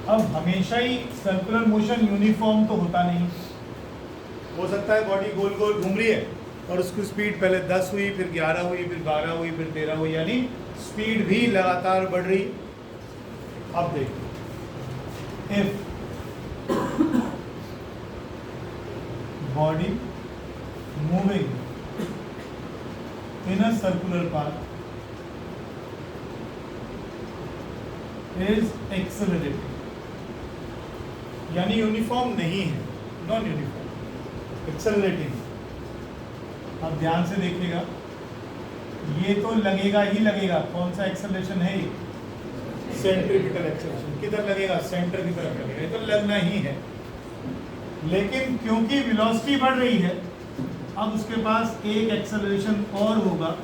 अब हमेशा ही सर्कुलर मोशन यूनिफॉर्म तो होता नहीं, हो सकता है बॉडी गोल गोल घूम रही है और उसकी स्पीड पहले 10 हुई, फिर 11 हुई, फिर 12 हुई, फिर 13 हुई, यानी स्पीड भी लगातार बढ़ रही। अब देखो, if body moving in a circular path is accelerating, यानी यूनिफॉर्म नहीं है, नॉन यूनिफॉर्म, एक्सेलरेटिंग। अब ध्यान से देखिएगा, ये तो लगेगा ही लगेगा। कौन सा एक्सेलरेशन है ये? Centripetal acceleration. किधर लगेगा? सेंटर की तरफ लगेगा, ये तो लगना ही है। लेकिन क्योंकि वेलोसिटी बढ़ रही है, अब उसके पास एक एक्सेलरेशन और होगा,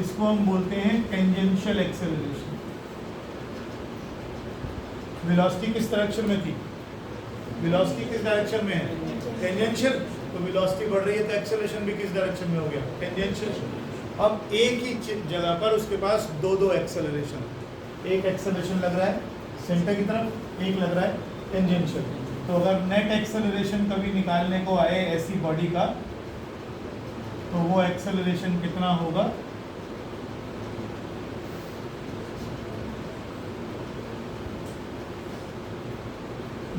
इसको हम बोलते हैं टेंजेंशियल एक्सेलरेशन। वेलोसिटी किस डायरेक्शन में थी? वेलोसिटी किस डायरेक्शन में है? टेंजेंशियल। तो वेलोसिटी बढ़ रही है तो एक्सेलरेशन भी किस डायरेक्शन में हो गया? टेंजेंशियल। अब एक ही जगह पर उसके पास दो एक्सेलरेशन, एक एक्सेलरेशन लग रहा है सेंटर की तरफ, एक लग रहा है टेंजेंशियल। तो अगर नेट एक्सेलरेशन कभी निकालने को आए ऐसी बॉडी का, तो वो एक्सेलरेशन कितना होगा?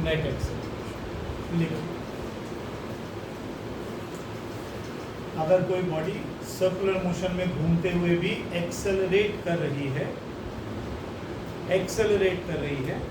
नेट एक्सेलरेशन लिखो। अगर कोई बॉडी सर्कुलर मोशन में घूमते हुए भी एक्सेलरेट कर रही है, एक्सेलरेट कर रही है,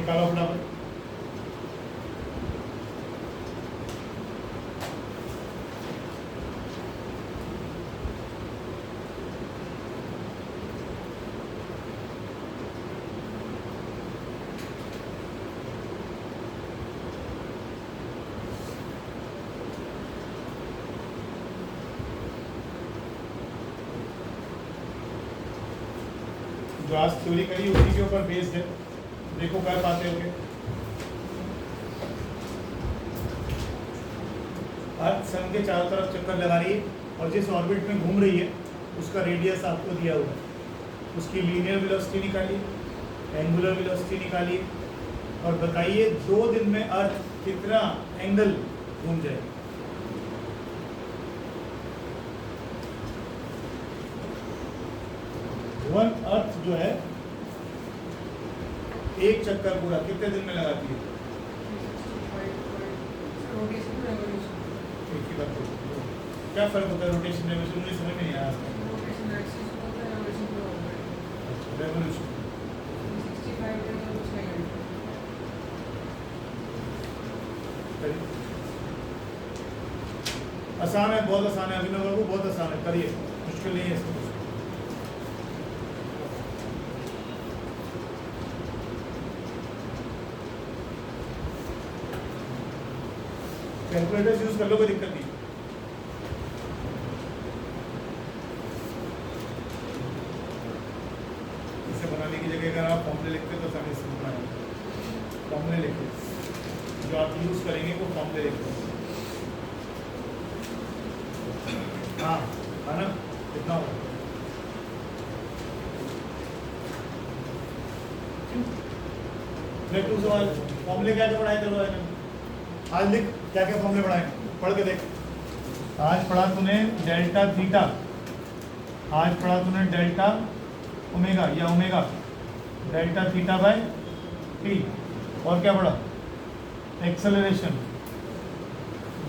निकालो फटाफट। जो आज थ्योरी करी उसी के ऊपर बेस्ड है, देखो कर पाते होंगे। अर्थ सन के चारों तरफ चक्कर लगा रही है और जिस ऑर्बिट में घूम रही है उसका रेडियस आपको दिया हुआ है, उसकी लीनियर वेलोसिटी निकालिए, एंगुलर वेलोसिटी निकालिए और बताइए 2 दिन में अर्थ कितना एंगल घूम जाएगा। वन अर्थ जो है एक चक्कर पूरा कितने दिन में लगाती है? एक ही बात करो। क्या फर्क होता है रोटेशन रेवोल्यूशन? मुझे समझ में नहीं आया। रेवोल्यूशन आसान है, बहुत आसान है, अभिनव को बहुत आसान है, करिए, मुश्किल नहीं है इसमें। कैलकुलेटर्स यूज कर लो, कोई दिक्कत नहीं। इसे बनाने की जगह अगर आप फॉर्मूले लिखते तो आसानी से बनाएंगे। फॉर्मूले लिखते जो आप यूज करेंगे वो फॉर्मूले लिखते। हाँ है ना, कितना होगा? टू सवाल फॉर्मूले क्या क्या पढ़ाए? चलो आज लिख क्या क्या फॉर्मूले पढ़ाए, पढ़ के देख। आज पढ़ा तूने डेल्टा थीटा, आज पढ़ा तूने डेल्टा ओमेगा या omega delta theta by T, और क्या पढ़ा? Acceleration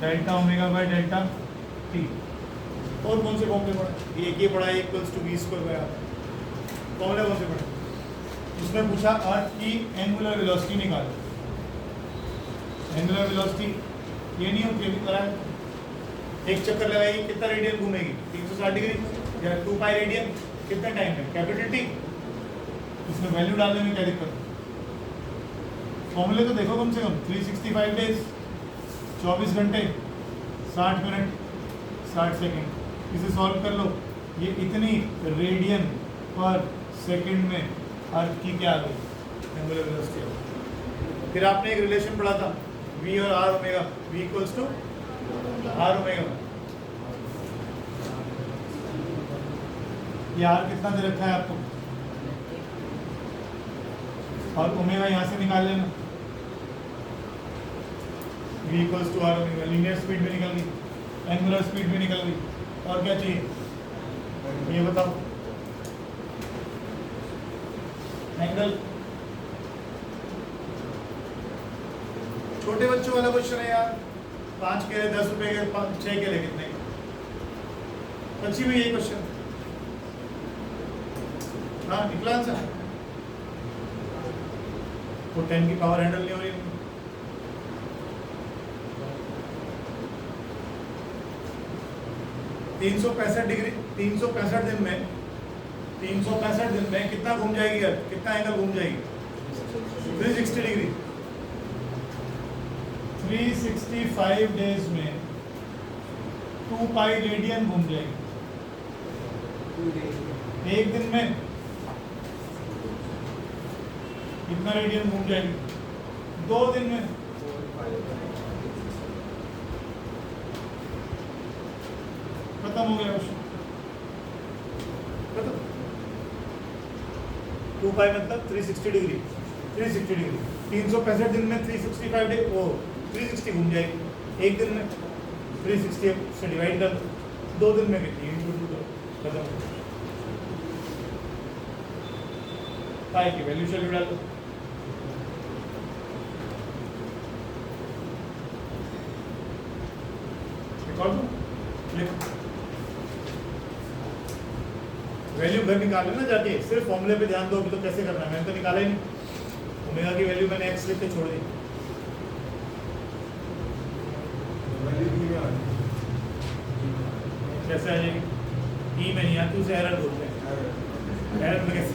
delta omega by delta T. और कौन से फॉर्मूले पढ़े? ये पढ़ा equals to V square by R. फॉर्मूले कौन से पढ़े? उसने पूछा अर्थ की एंगुलर वेलोसिटी निकालो। एंगुलर वेलोसिटी ये नहीं होती, अभी करा है। एक चक्कर लगाएगी कितना रेडियन घूमेगी? 360 डिग्री या 2 पाई रेडियन, कितना टाइम है? Capital T. इसमें वैल्यू डालने में क्या दिक्कत? फॉर्मूले तो देखो कम से कम। 365 डेज, 24 घंटे, 60 मिनट, 60 सेकेंड। इसे सॉल्व कर लो। ये इतनी रेडियन पर सेकेंड में अर्थ की क्या आ गई? Angular velocity. फिर आपने एक रिलेशन पढ़ा था v और r omega, v equals to r omega. ये r कितना दे रखा है आपको, और ओमेगा यहाँ से निकाल लेना। v equals to r omega. Linear speed भी निकल गई, एंगुलर स्पीड भी निकल गई, और क्या चाहिए ये बताओ? एंगल। छोटे बच्चों वाला क्वेश्चन है यार, 5 के लिए 10 रुपए के, 6 के लिए कितने? अच्छी में यही क्वेश्चन। हाँ निकला आंसर। वो 10 की पावर हैंडल नहीं हो रही। 365 डिग्री, 365 दिन में, 365 दिन में कितना घूम जाएगी यार? कितना एंगल घूम जाएगी? 360 डिग्री। 365 डेज में 2 पाई रेडियन घूम जाएगी। एक दिन में कितना रेडियन घूम जाएगी? 2 दिन में खत्म हो गया क्वेश्चन। 2 पाई मतलब 360 डिग्री। 360 डिग्री 365 दिन में 365 डे वो 360 घूम जाएगी। एक दिन में 360 से डिवाइड कर 2 दिन में कितनी? इंटू 2 खत्म। पाई की वैल्यू चल डाल दो। वैल्यू घर निकाल लेना जाके, सिर्फ फॉर्मूले पे ध्यान दो। अभी तो कैसे करना है, मैंने तो निकाला ही नहीं। ओमेगा की वैल्यू मैंने एक्स लिख के छोड़ दी, कैसे आ जाएगी? ई में नहीं आती, उसे एरर बोलते हैं। एरर में कैसे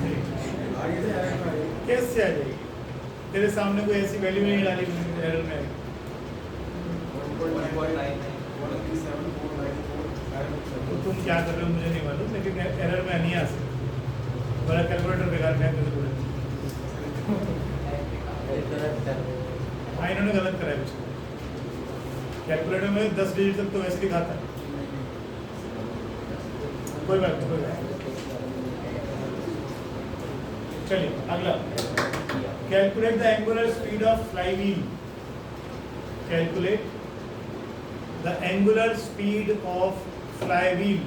कैसे आ जाएगी? तेरे सामने कोई ऐसी वैल्यू नहीं डाली एरर में आएगी। तो तुम क्या कर रहे हो मुझे नहीं मालूम, लेकिन एरर में नहीं आ सकती। बड़ा कैलकुलेटर बेकार फेंक दे पूरे। हाँ, इन्होंने गलत करा है कुछ। कैलकुलेटर में 10 डिजिट तक तो वैसे दिखाता है। कोई बात नहीं, कोई बात नहीं। चलिए अगला, calculate the angular speed of flywheel. Calculate the angular speed of flywheel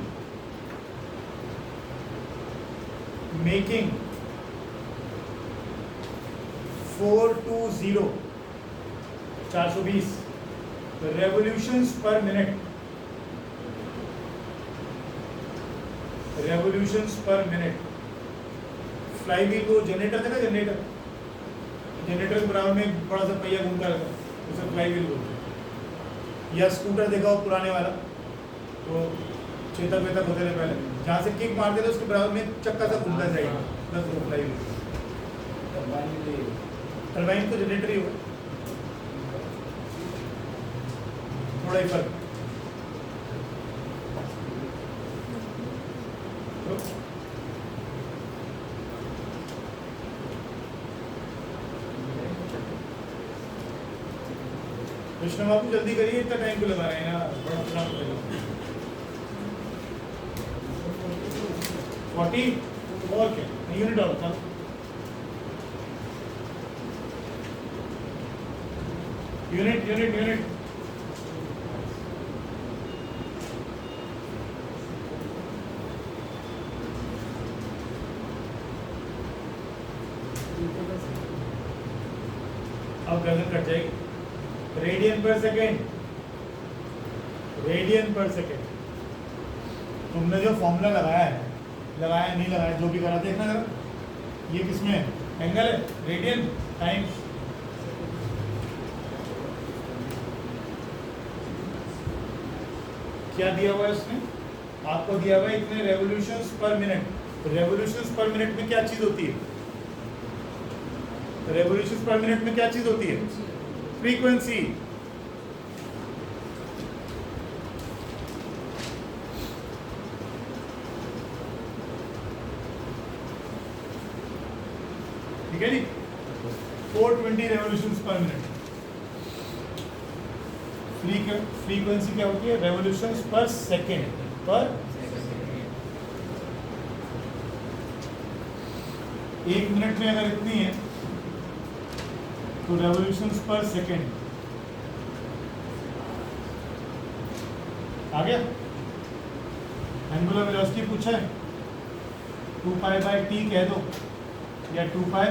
making 420 revolutions per minute, revolutions per minute। Flywheel को जनरेटर देखा, जनरेटर के बराबर में बड़ा सा पहिया घूमता रहता है, उसे फ्लाईव्हील बोलते हैं। या स्कूटर देखा हो पुराने वाला, तो चेतक वेतक होते रहे पहले, जहाँ से किक मारते थे उसके बराबर में चक्का सा घूमता जाएगा, बस वो फ्लाईव्हील। टरबाइन तो जनरेटर ही होगा, थोड़ा ही फर्क। कृष्ण बाबू जल्दी करिए, इतना टाइम क्यों लगा रहे हैं यार, बड़ा खराब हो जाएगा। 40 और क्या यूनिट और था। यूनिट यूनिट यूनिट अब गर्दन कट जाएगी। रेडियन पर सेकेंड, रेडियन पर सेकेंड। तुमने जो फॉर्मूला लगाया है, लगाया नहीं लगाया, जो भी करा देखना जरा, ये किसमें है? एंगल है, रेडियन टाइम्स क्या दिया हुआ है उसने? आपको दिया हुआ है इतने रेवोल्यूशंस पर मिनट। रेवोल्यूशंस पर मिनट में क्या चीज होती है? रेवोल्यूशंस पर मिनट में क्या चीज होती है? फ्रीक्वेंसी। ठीक है जी, 420 रेवोल्यूशंस पर मिनट। फ्रीक्वेंसी क्या होती है? रेवोल्यूशंस पर सेकेंड। पर एक मिनट में अगर इतनी है तो रेवोल्यूशंस पर सेकेंड आ गया। एंगुलर वेलोसिटी पूछा है, 2 पाई बाय टी कह दो, या 2 पाई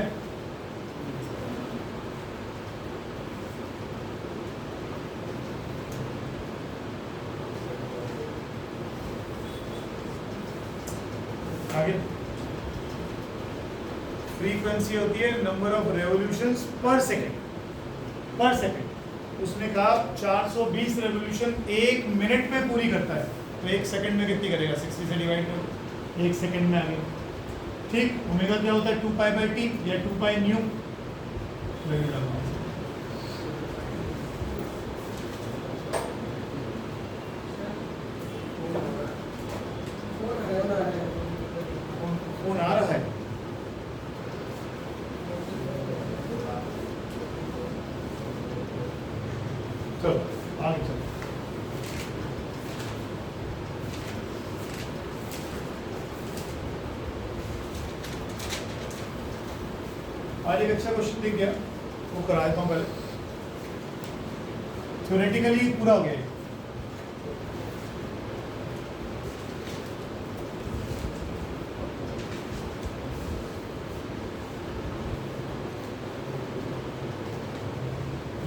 आगे। फ्रीक्वेंसी होती है नंबर ऑफ रेवोल्यूशंस पर सेकेंड, पर सेकेंड। उसने कहा 420 रेवोल्यूशन एक मिनट में पूरी करता है, तो एक सेकंड में कितनी करेगा? 60 से डिवाइड करो, एक सेकंड में आ गया। ठीक, ओमेगा क्या होता है? 2 पाई बाय टी या 2 पाई न्यू। फोन आ रहा है। चलो आगे चलो। आज एक अच्छा क्वेश्चन दिख गया, वो करा देता हूँ पहले। थ्योरेटिकली पूरा हो गया।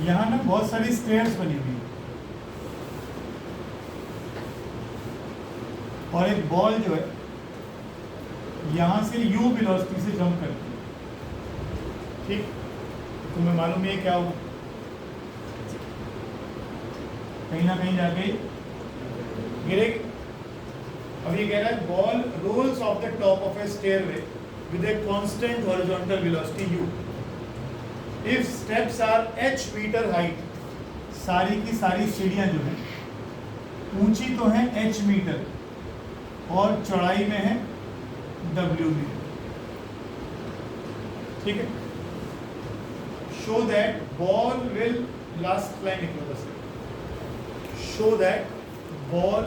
यहाँ ना बहुत सारी स्टेयर्स बनी हुई है और एक बॉल जो है यहाँ से यू वेलोसिटी से जंप करती है। ठीक, तुम्हें मालूम है क्या होगा, कहीं ना कहीं जाके गिरेगी। अब ये कह रहा है ball rolls off the top of a stairway with a constant horizontal velocity u if steps are h metre height. सारी की सारी सीढ़ियां जो है ऊंची तो है h मीटर और चौड़ाई में है w मीटर, ठीक है। Show that ball will, last line लिख लो बस, show that ball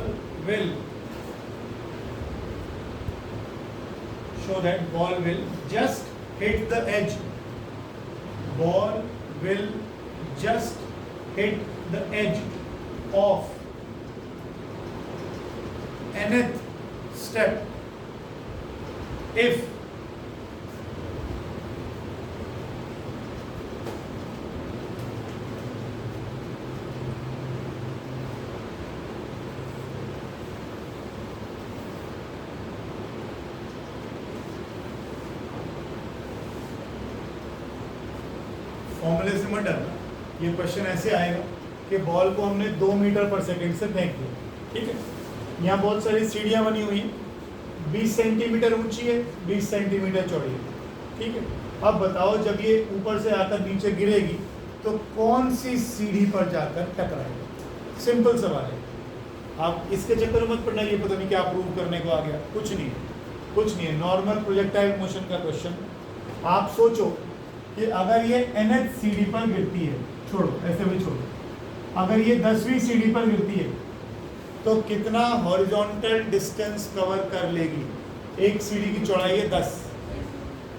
will just hit the edge. Ball will just hit the edge of nth step if फॉर्मूले से मत डरना, ये क्वेश्चन ऐसे आएगा कि बॉल को हमने 2 मीटर पर सेकंड से फेंक दिया, ठीक है। यहाँ बहुत सारी सीढ़ियाँ बनी हुई हैं, 20 सेंटीमीटर ऊंची है, 20 सेंटीमीटर चौड़ी है, ठीक है। अब बताओ जब ये ऊपर से आकर नीचे गिरेगी तो कौन सी सीढ़ी पर जाकर टकराएगी? सिंपल सवाल है, आप इसके चक्कर में मत पड़ना ये पता नहीं क्या प्रूव करने को आ गया, कुछ नहीं है, नॉर्मल प्रोजेक्टाइल मोशन का क्वेश्चन। आप सोचो कि अगर ये nth सीढ़ी पर गिरती है, छोड़ो ऐसे भी छोड़ो, अगर ये 10वीं सीढ़ी पर गिरती है तो कितना हॉरिजॉन्टल डिस्टेंस कवर कर लेगी? एक सीढ़ी की चौड़ाई है 10,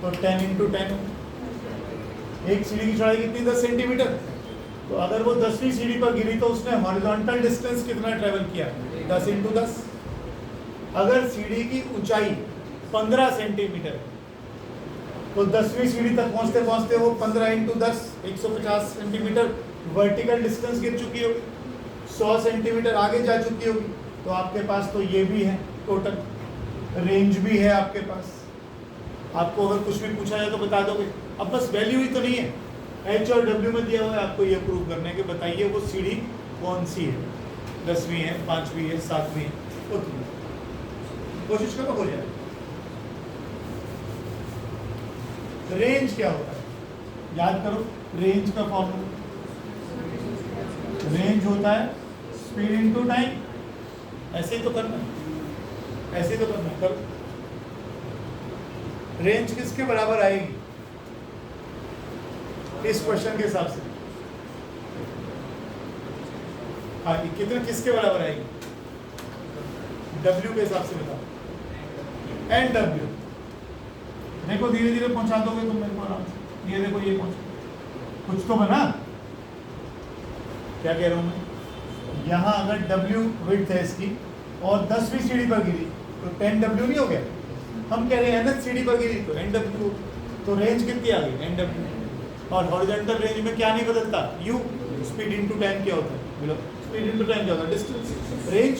तो 10 × 10, एक सीढ़ी की चौड़ाई कितनी? 10 सेंटीमीटर। तो अगर वो 10वीं सीढ़ी पर गिरी तो उसने हॉरिजॉन्टल डिस्टेंस कितना ट्रेवल किया? 10 × 10। अगर सीढ़ी की ऊंचाई 15 सेंटीमीटर तो 10वीं सीढ़ी तक पहुंचते पहुंचते वो 15 × 10 150 सेंटीमीटर वर्टिकल डिस्टेंस गिर चुकी होगी, 100 सेंटीमीटर आगे जा चुकी होगी। तो आपके पास तो ये भी है, टोटल रेंज भी है आपके पास। आपको अगर कुछ भी पूछा जाए तो बता दोगे। अब बस वैल्यू ही तो नहीं है, एच और डब्ल्यू में दिया हुआ है, आपको ये प्रूव करने के बताइए वो सीढ़ी कौन सी है, 10वीं है, 5वीं है, 7वीं है, उतनी कोशिश करो हो जाए। रेंज क्या होता है? याद करो, रेंज का फॉर्मूला, रेंज होता है स्पीड इनटू टाइम। ऐसे ही तो करना, ऐसे ही तो करना, करो। रेंज किसके बराबर आएगी इस क्वेश्चन के हिसाब से? हाँ, कितने किसके बराबर आएगी? W के हिसाब से बताओ, NW। देखो धीरे धीरे पहुंचा दोगे तुम मेरे को आराम से। ये देखो ये पहुंच, कुछ तो बना। क्या कह रहा हूं मैं? यहाँ अगर W विड्थ है इसकी और 10वीं सीढ़ी पर गिरी तो 10W नहीं हो गया? हम कह रहे हैं nth सीढ़ी पर गिरी तो NW, तो रेंज कितनी आ गई? NW। और हॉरिजॉन्टल रेंज में क्या नहीं बदलता? U। स्पीड इनटू टाइम क्या होता है? बोलो, स्पीड इनटू टाइम क्या होता है? डिस्टेंस। रेंज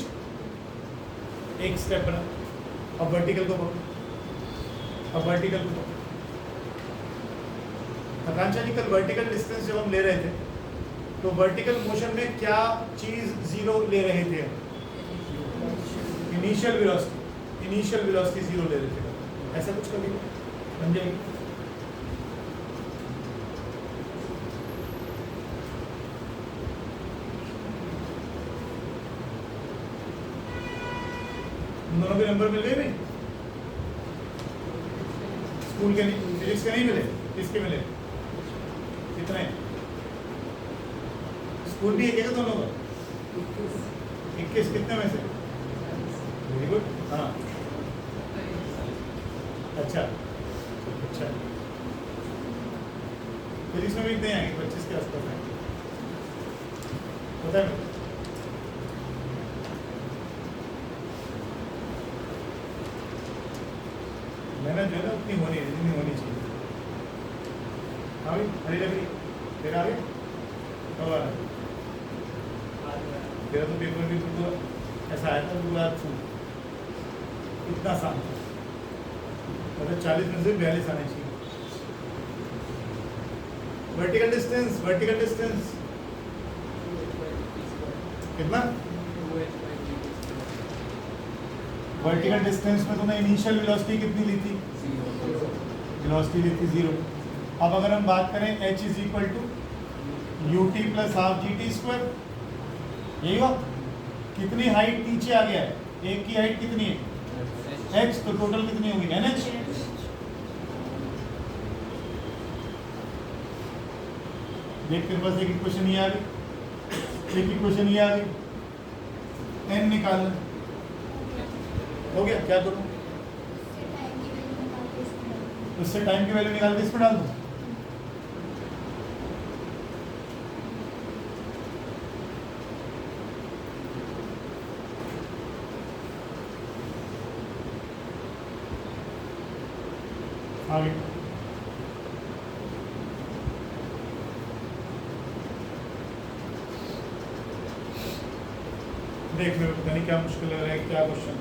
एक स्टेप बना। अब वर्टिकल को पकड़ो, अब वर्टिकल को पकड़ो। आकांक्षा जी, कल वर्टिकल डिस्टेंस जब हम ले रहे थे तो वर्टिकल मोशन में क्या चीज जीरो ले रहे थे? Initial velocity, initial velocity zero ले रहे थे। ऐसा कुछ कभी बन जाएगी? दोनों के नंबर मिल गए नहीं? स्कूल के नहीं, फिजिक्स के नहीं मिले, किसके मिले? कितने? स्कूल भी एक है दोनों का? 21। कितने में से? Very good. हाँ, अच्छा अच्छा। फिजिक्स में भी इतने आएंगे, 25 के आसपास आएंगे, पता है? मेहनत जो है ना उतनी होनी जितनी होनी चाहिए। हाँ भाई, हरी लकड़ी तेरा आगे कब आ रहा है? तेरा तो पेपर भी तो ऐसा आया था तो बात छू इतना शांत, मतलब 40 में से 42 आने चाहिए। वर्टिकल डिस्टेंस कितना? वर्टिकल डिस्टेंस में तुमने इनिशियल वेलोसिटी कितनी ली थी? वेलोसिटी ली थी 0। अब अगर हम बात करें h is equal to ut plus half G T square, यही हो कितनी हाइट नीचे आ गया है, एक की हाइट कितनी है h, तो टोटल कितनी होगी nh। देख तेरे पास एक इक्वेशन ये आ गई, एक इक्वेशन ये आ गई, n निकालना हो गया। क्या करूं? उससे टाइम की वैल्यू निकाल के इसमें डाल दूं। आगे देख लो, पता नहीं क्या मुश्किल लग रहा है, क्या क्वेश्चन।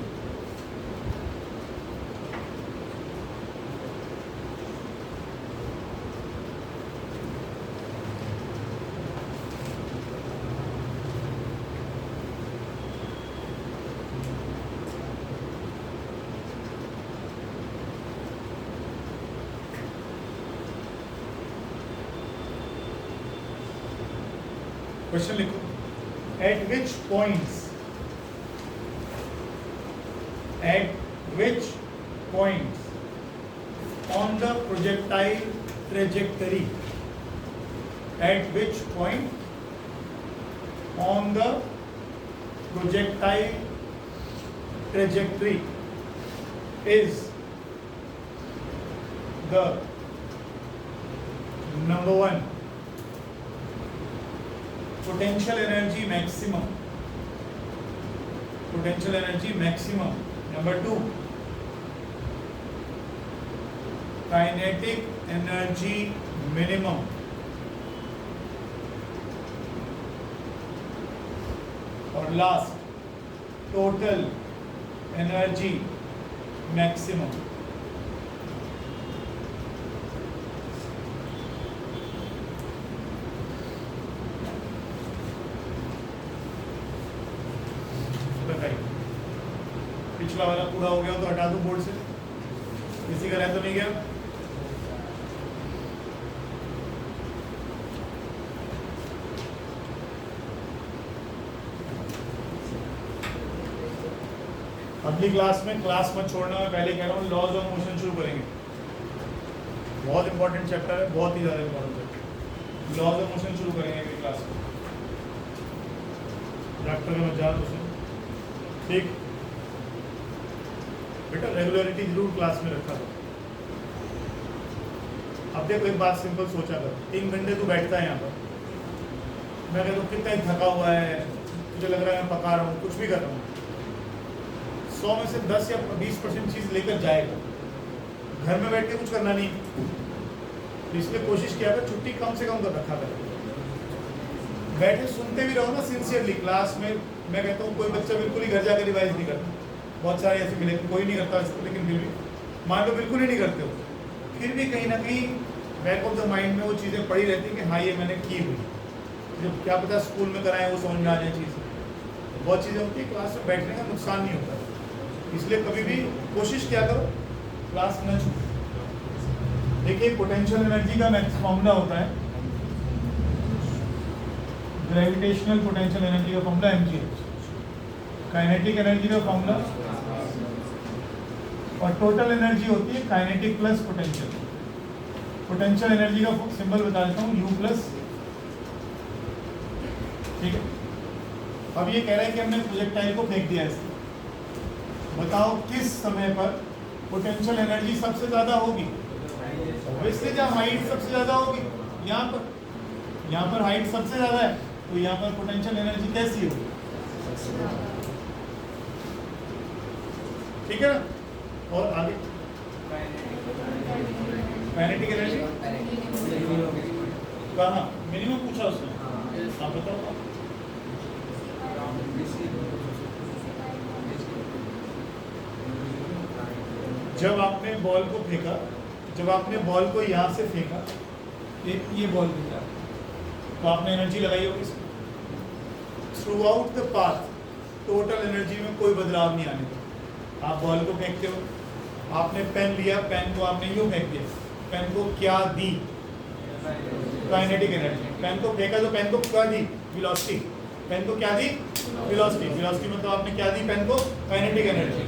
क्वेश्चन लिखो, eight which points on the projectile trajectory, at which point on the projectile trajectory is the number one potential energy maximum, number two kinetic energy minimum, और लास्ट total energy maximum। बताइए, पिछला वाला पूरा हो गया तो हटा दो बोर्ड से, किसी का रह तो नहीं गया? अगली क्लास में, क्लास मत छोड़ना, मैं पहले कह रहा हूँ, लॉज ऑफ मोशन शुरू करेंगे। बहुत इंपॉर्टेंट चैप्टर है, बहुत ही ज़्यादा इंपॉर्टेंट है। लॉज ऑफ मोशन शुरू करेंगे अगली क्लास में। डॉक्टर का मजाक उसे ठीक बेटा, रेगुलरिटी जरूर क्लास में रखा था। अब देखो एक बात सिंपल सोचा कर, 3 घंटे तू बैठता है यहाँ पर, मैं कहता हूँ कितना ही थका हुआ है, मुझे लग रहा है मैं पका रहा हूँ, कुछ भी कर रहा हूँ, 100 में से 10 या 20% चीज़ लेकर जाएगा। घर में बैठ के कुछ करना नहीं, इसलिए कोशिश किया कर छुट्टी कम से कम कर रखा कर, बैठे सुनते भी रहो ना सिंसियरली। क्लास में मैं कहता हूँ कोई बच्चा बिल्कुल ही घर जाकर रिवाइज नहीं करता, बहुत सारे ऐसे मिले कोई नहीं करता, लेकिन फिर भी मान लो बिल्कुल ही नहीं करते हो, फिर भी कहीं ना कहीं बैक ऑफ द माइंड में वो चीज़ें पड़ी रहती कि हाँ ये मैंने की हुई, जब क्या पता स्कूल में कराएं वो समझ में आ जाए चीज़। बहुत चीज़ें होती है, क्लास में बैठने का नुकसान नहीं होता, इसलिए कभी भी कोशिश क्या करो क्लास न छूटे। देखिए पोटेंशियल एनर्जी का मैक्स फॉर्मूला होता है, ग्रेविटेशनल पोटेंशियल एनर्जी का फॉर्मूला mgh, काइनेटिक एनर्जी का फॉर्मूला, और टोटल एनर्जी होती है kinetic plus potential. Potential energy का सिंबल बता देता हूँ, U प्लस, ठीक है। अब ये कह रहा है कि हमने प्रोजेक्टाइल को फेंक दिया ऐसे, बताओ किस समय पर पोटेंशियल एनर्जी सबसे ज़्यादा होगी? वैसे जहाँ हाइट सबसे ज़्यादा होगी, यहाँ पर हाइट सबसे ज़्यादा है, तो यहाँ पर पोटेंशियल एनर्जी कैसी होगी? ठीक है ना। और आगे काइनेटिक एनर्जी कहाँ मिनिमम पूछा उसने, आप बताओ। जब आपने बॉल को फेंका, जब आपने बॉल को यहाँ से फेंका, ये बॉल दिख रहा है, तो आपने एनर्जी लगाई होगी इसमें। Through out the path total energy में कोई बदलाव नहीं आने का। आप बॉल को फेंकते हो, आपने पेन लिया, पेन को आपने यूँ फेंक दिया, पेन को क्या दी? Kinetic energy. पेन को फेंका तो पेन को क्या दी? वेलोसिटी। पेन को क्या दी? वेलोसिटी। वेलोसिटी मतलब आपने क्या दी पेन को? Kinetic energy.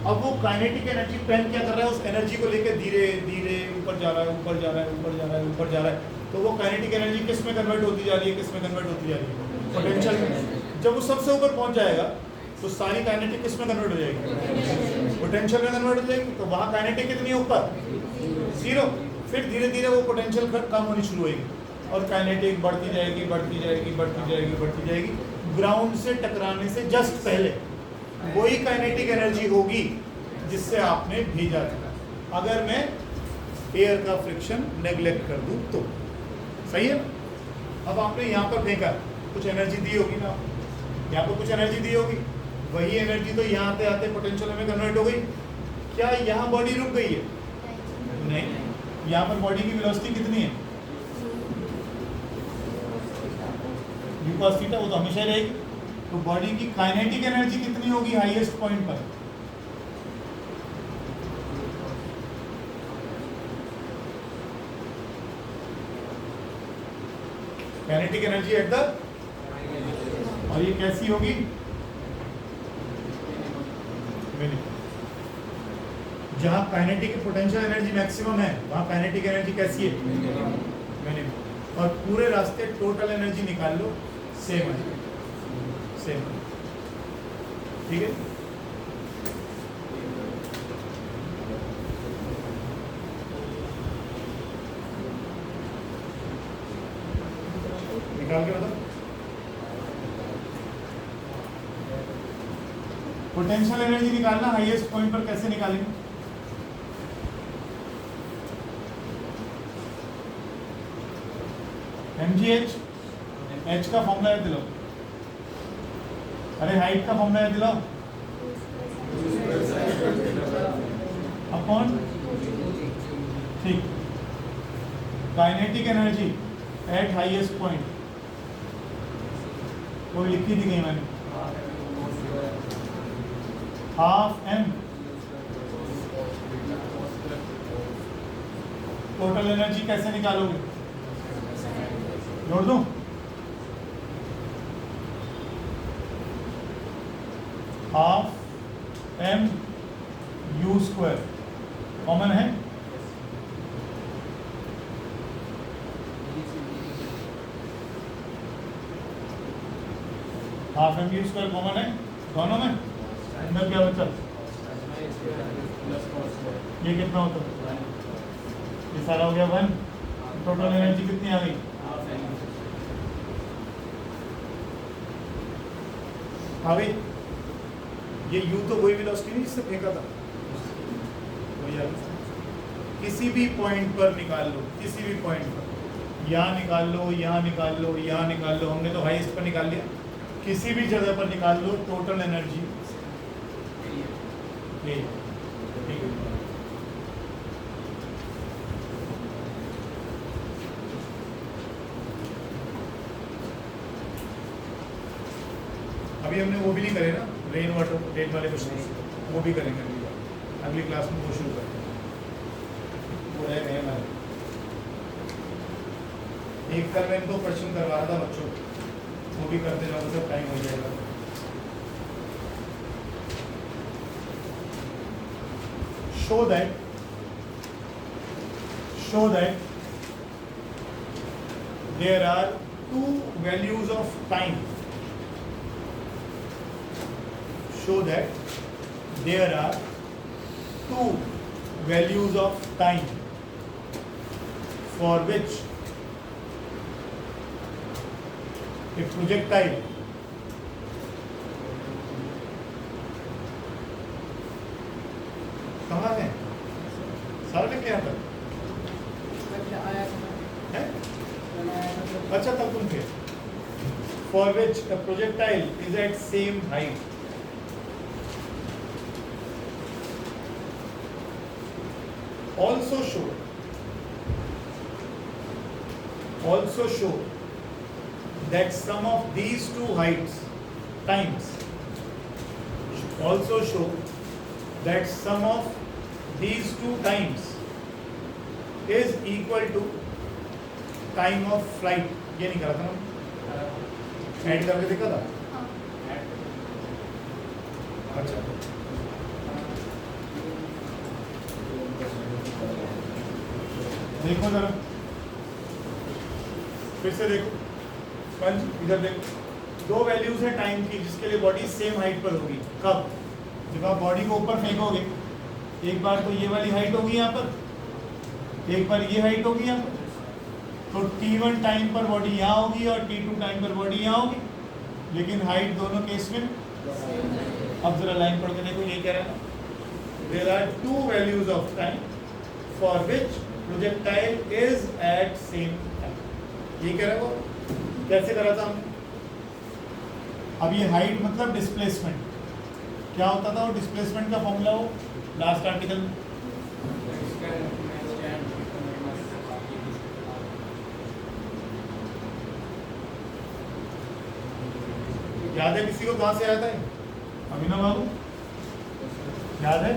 अब वो काइनेटिक एनर्जी पेन क्या कर रहा है? उस एनर्जी को लेकर धीरे धीरे ऊपर जा रहा है, ऊपर जा रहा है, ऊपर जा रहा है, ऊपर जा रहा है। तो वो काइनेटिक एनर्जी किस में कन्वर्ट होती जा रही है? किस में कन्वर्ट होती जा रही है? पोटेंशियल में। जब वो सबसे ऊपर पहुंच जाएगा तो सारी काइनेटिक किस में कन्वर्ट हो जाएगी? पोटेंशियल में कन्वर्ट हो जाएगी। तो वहाँ काइनेटिक कितनी है ऊपर? 0। फिर धीरे धीरे वो पोटेंशियल कम होनी शुरू होगी और काइनेटिक बढ़ती जाएगी, बढ़ती जाएगी, बढ़ती जाएगी, बढ़ती जाएगी। ग्राउंड से टकराने से जस्ट पहले वही काइनेटिक एनर्जी होगी जिससे आपने भेजा था। अगर मैं एयर का फ्रिक्शन नेग्लेक्ट कर दूं तो सही है। अब आपने यहाँ पर फेंका, कुछ एनर्जी दी होगी ना, यहाँ पर कुछ एनर्जी दी होगी, वही एनर्जी तो यहाँ आते आते पोटेंशियल में कन्वर्ट हो गई। क्या यहाँ बॉडी रुक गई है? नहीं, यहाँ पर बॉडी की वेलोसिटी कितनी है? u cos थीटा, वो तो हमेशा रहेगी। तो बॉडी की काइनेटिक एनर्जी कितनी होगी हाईएस्ट पॉइंट पर? काइनेटिक एनर्जी एट द, और ये कैसी होगी? मिनिमम। जहां काइनेटिक पोटेंशियल एनर्जी मैक्सिमम है वहां काइनेटिक एनर्जी कैसी है? मिनिमम। और पूरे रास्ते टोटल एनर्जी निकाल लो, सेम है, सेम। ठीक है, निकाल के बताओ। पोटेंशियल एनर्जी निकालना हाईएस्ट पॉइंट पर कैसे निकालेंगे? mgh, h का फॉर्मूला याद दिलाओ। अरे हाइट का फॉर्मूला याद दिलाओ। अपॉन, ठीक। Kinetic energy at highest point वो लिखी थी कहीं मैंने, हाफ m टोटल एनर्जी कैसे निकालोगे? जोड़ दूं? Half m u square common है, half m u square common है दोनों में। अंदर क्या बचा? ये कितना होता है? ये सारा हो गया 1। टोटल एनर्जी कितनी आ गई? आ गई। ये u तो वही वेलोसिटी नहीं जिससे फेंका था, वही आ गई। किसी भी पॉइंट पर निकाल लो, किसी भी पॉइंट पर, यहाँ निकाल लो, यहाँ निकाल लो, यहाँ निकाल लो। हमने तो हाईएस्ट पर निकाल लिया, किसी भी जगह पर निकाल लो टोटल एनर्जी ये। ठीक है, अभी हमने वो भी नहीं करे ना, रेन वाटर रेन वाले क्वेश्चन, वो भी करेंगे अगली क्लास में, वो शुरू करेंगे। वो रह गए हमारे, एक कल मैं इनको क्वेश्चन करवा रहा था बच्चों, वो भी करते जाओ, सब टाइम हो जाएगा। show that there are two values of time. Show that there are two values of time for which a projectile कहाँ है? सारा लिख लिया था? अच्छा तब तुम थे। For which a projectile is at same height. Also show also show that sum of these two heights times also show that sum of these two times is equal to time of flight. ये नहीं करा था ना, add करके देखा था। अच्छा, देखो जरा फिर से देखो पंच, इधर देखो, दो वैल्यूज है टाइम की जिसके लिए बॉडी सेम हाइट पर होगी। कब? जब आप बॉडी को ऊपर फेंकोगे, एक बार तो ये वाली हाइट होगी यहाँ पर, एक बार ये हाइट होगी यहाँ पर, तो t1 टाइम पर बॉडी यहाँ होगी और t2 टाइम पर बॉडी यहाँ होगी, लेकिन हाइट दोनों केस में। अब जरा लाइन पढ़ के देखो, ये कह रहा है ना, there are two values of time for which projectile is at same time. ये कह रहा है वो, कैसे करा था हमने? अब ये हाइट मतलब डिस्प्लेसमेंट, क्या होता था वो डिस्प्लेसमेंट का फॉर्मूला? वो लास्ट आर्टिकल में याद है किसी को? कहां से आया था? अभिनव बाबू याद है?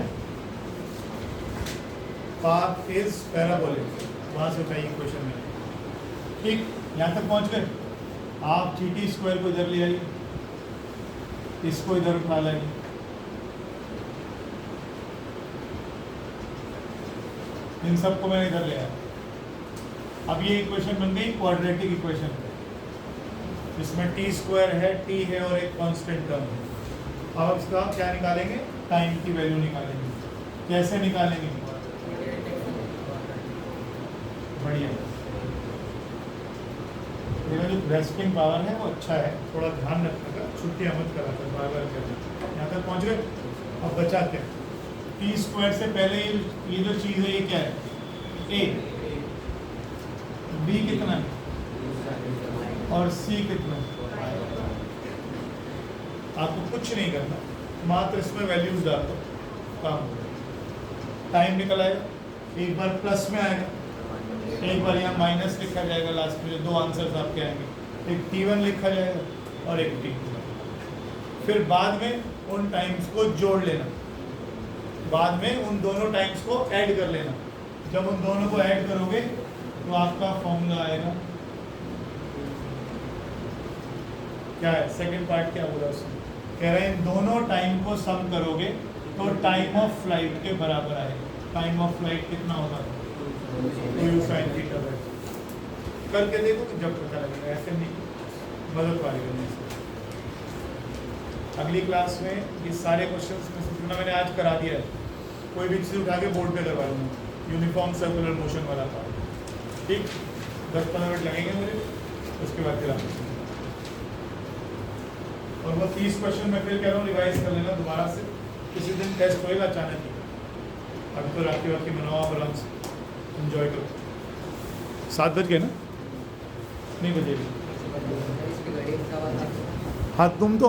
पाथ इज पैराबोलिक, वहां से उठाइए क्वेश्चन में। ठीक, यहां तक पहुंच गए। आप टी स्क्वायर को इधर ले आइए, इसको इधर उठा लाइए, इन सबको मैंने इधर ले आया। अब ये इक्वेशन बन गई क्वाड्रेटिक इक्वेशन, इसमें टी स्क्वायर है, टी है और एक कांस्टेंट टर्म है। अब इसका क्या निकालेंगे? टाइम की वैल्यू निकालेंगे। कैसे निकालेंगे? बढ़िया, मेरा जो ग्रेस्पिंग पावर है वो अच्छा है, थोड़ा ध्यान रखना, छुट्टियाँ मत करा कर, बार बार करना। यहाँ तक पहुँच गए। अब बचाते हैं, टी स्क्वायर से पहले ये जो चीज़ है ये क्या है? ए, बी कितना है और सी कितना है? आपको कुछ नहीं करना, मात्र इसमें वैल्यूज डाल दो, काम हो गया। टाइम निकल आएगा, एक बार प्लस में आएगा, एक बार यहाँ माइनस लिखा जाएगा। लास्ट में जो दो आंसर्स आपके आएंगे, एक t1 लिखा जाएगा और एक t2। फिर बाद में उन टाइम्स को जोड़ लेना, बाद में उन दोनों टाइम्स को ऐड कर लेना। जब उन दोनों को ऐड करोगे तो आपका फॉर्मूला आएगा। क्या है सेकंड पार्ट? क्या बोला उसने? कह रहे हैं इन दोनों टाइम को सम करोगे तो टाइम ऑफ फ्लाइट के बराबर आएगा। टाइम ऑफ फ्लाइट कितना होगा? 2u sin theta. करके देखो तो जब पता लगेगा, ऐसे नहीं, मदद वाली करने से। अगली क्लास में ये सारे क्वेश्चंस में से मैंने आज करा दिया है, कोई भी चीज़ उठा के बोर्ड पे करवा लूँगा। यूनिफॉर्म सर्कुलर मोशन वाला था, ठीक, 10-15 मिनट लगेंगे मुझे, उसके बाद फिर आप और वो 30 क्वेश्चन मैं फिर कह रहा हूँ रिवाइज कर लेना दोबारा से। किसी दिन टेस्ट होएगा अचानक ही, अभी तो रात की मनाओ, आप आराम से एंजॉय करो। 7 बज गए ना? नहीं बजेगी। हाँ तुम तो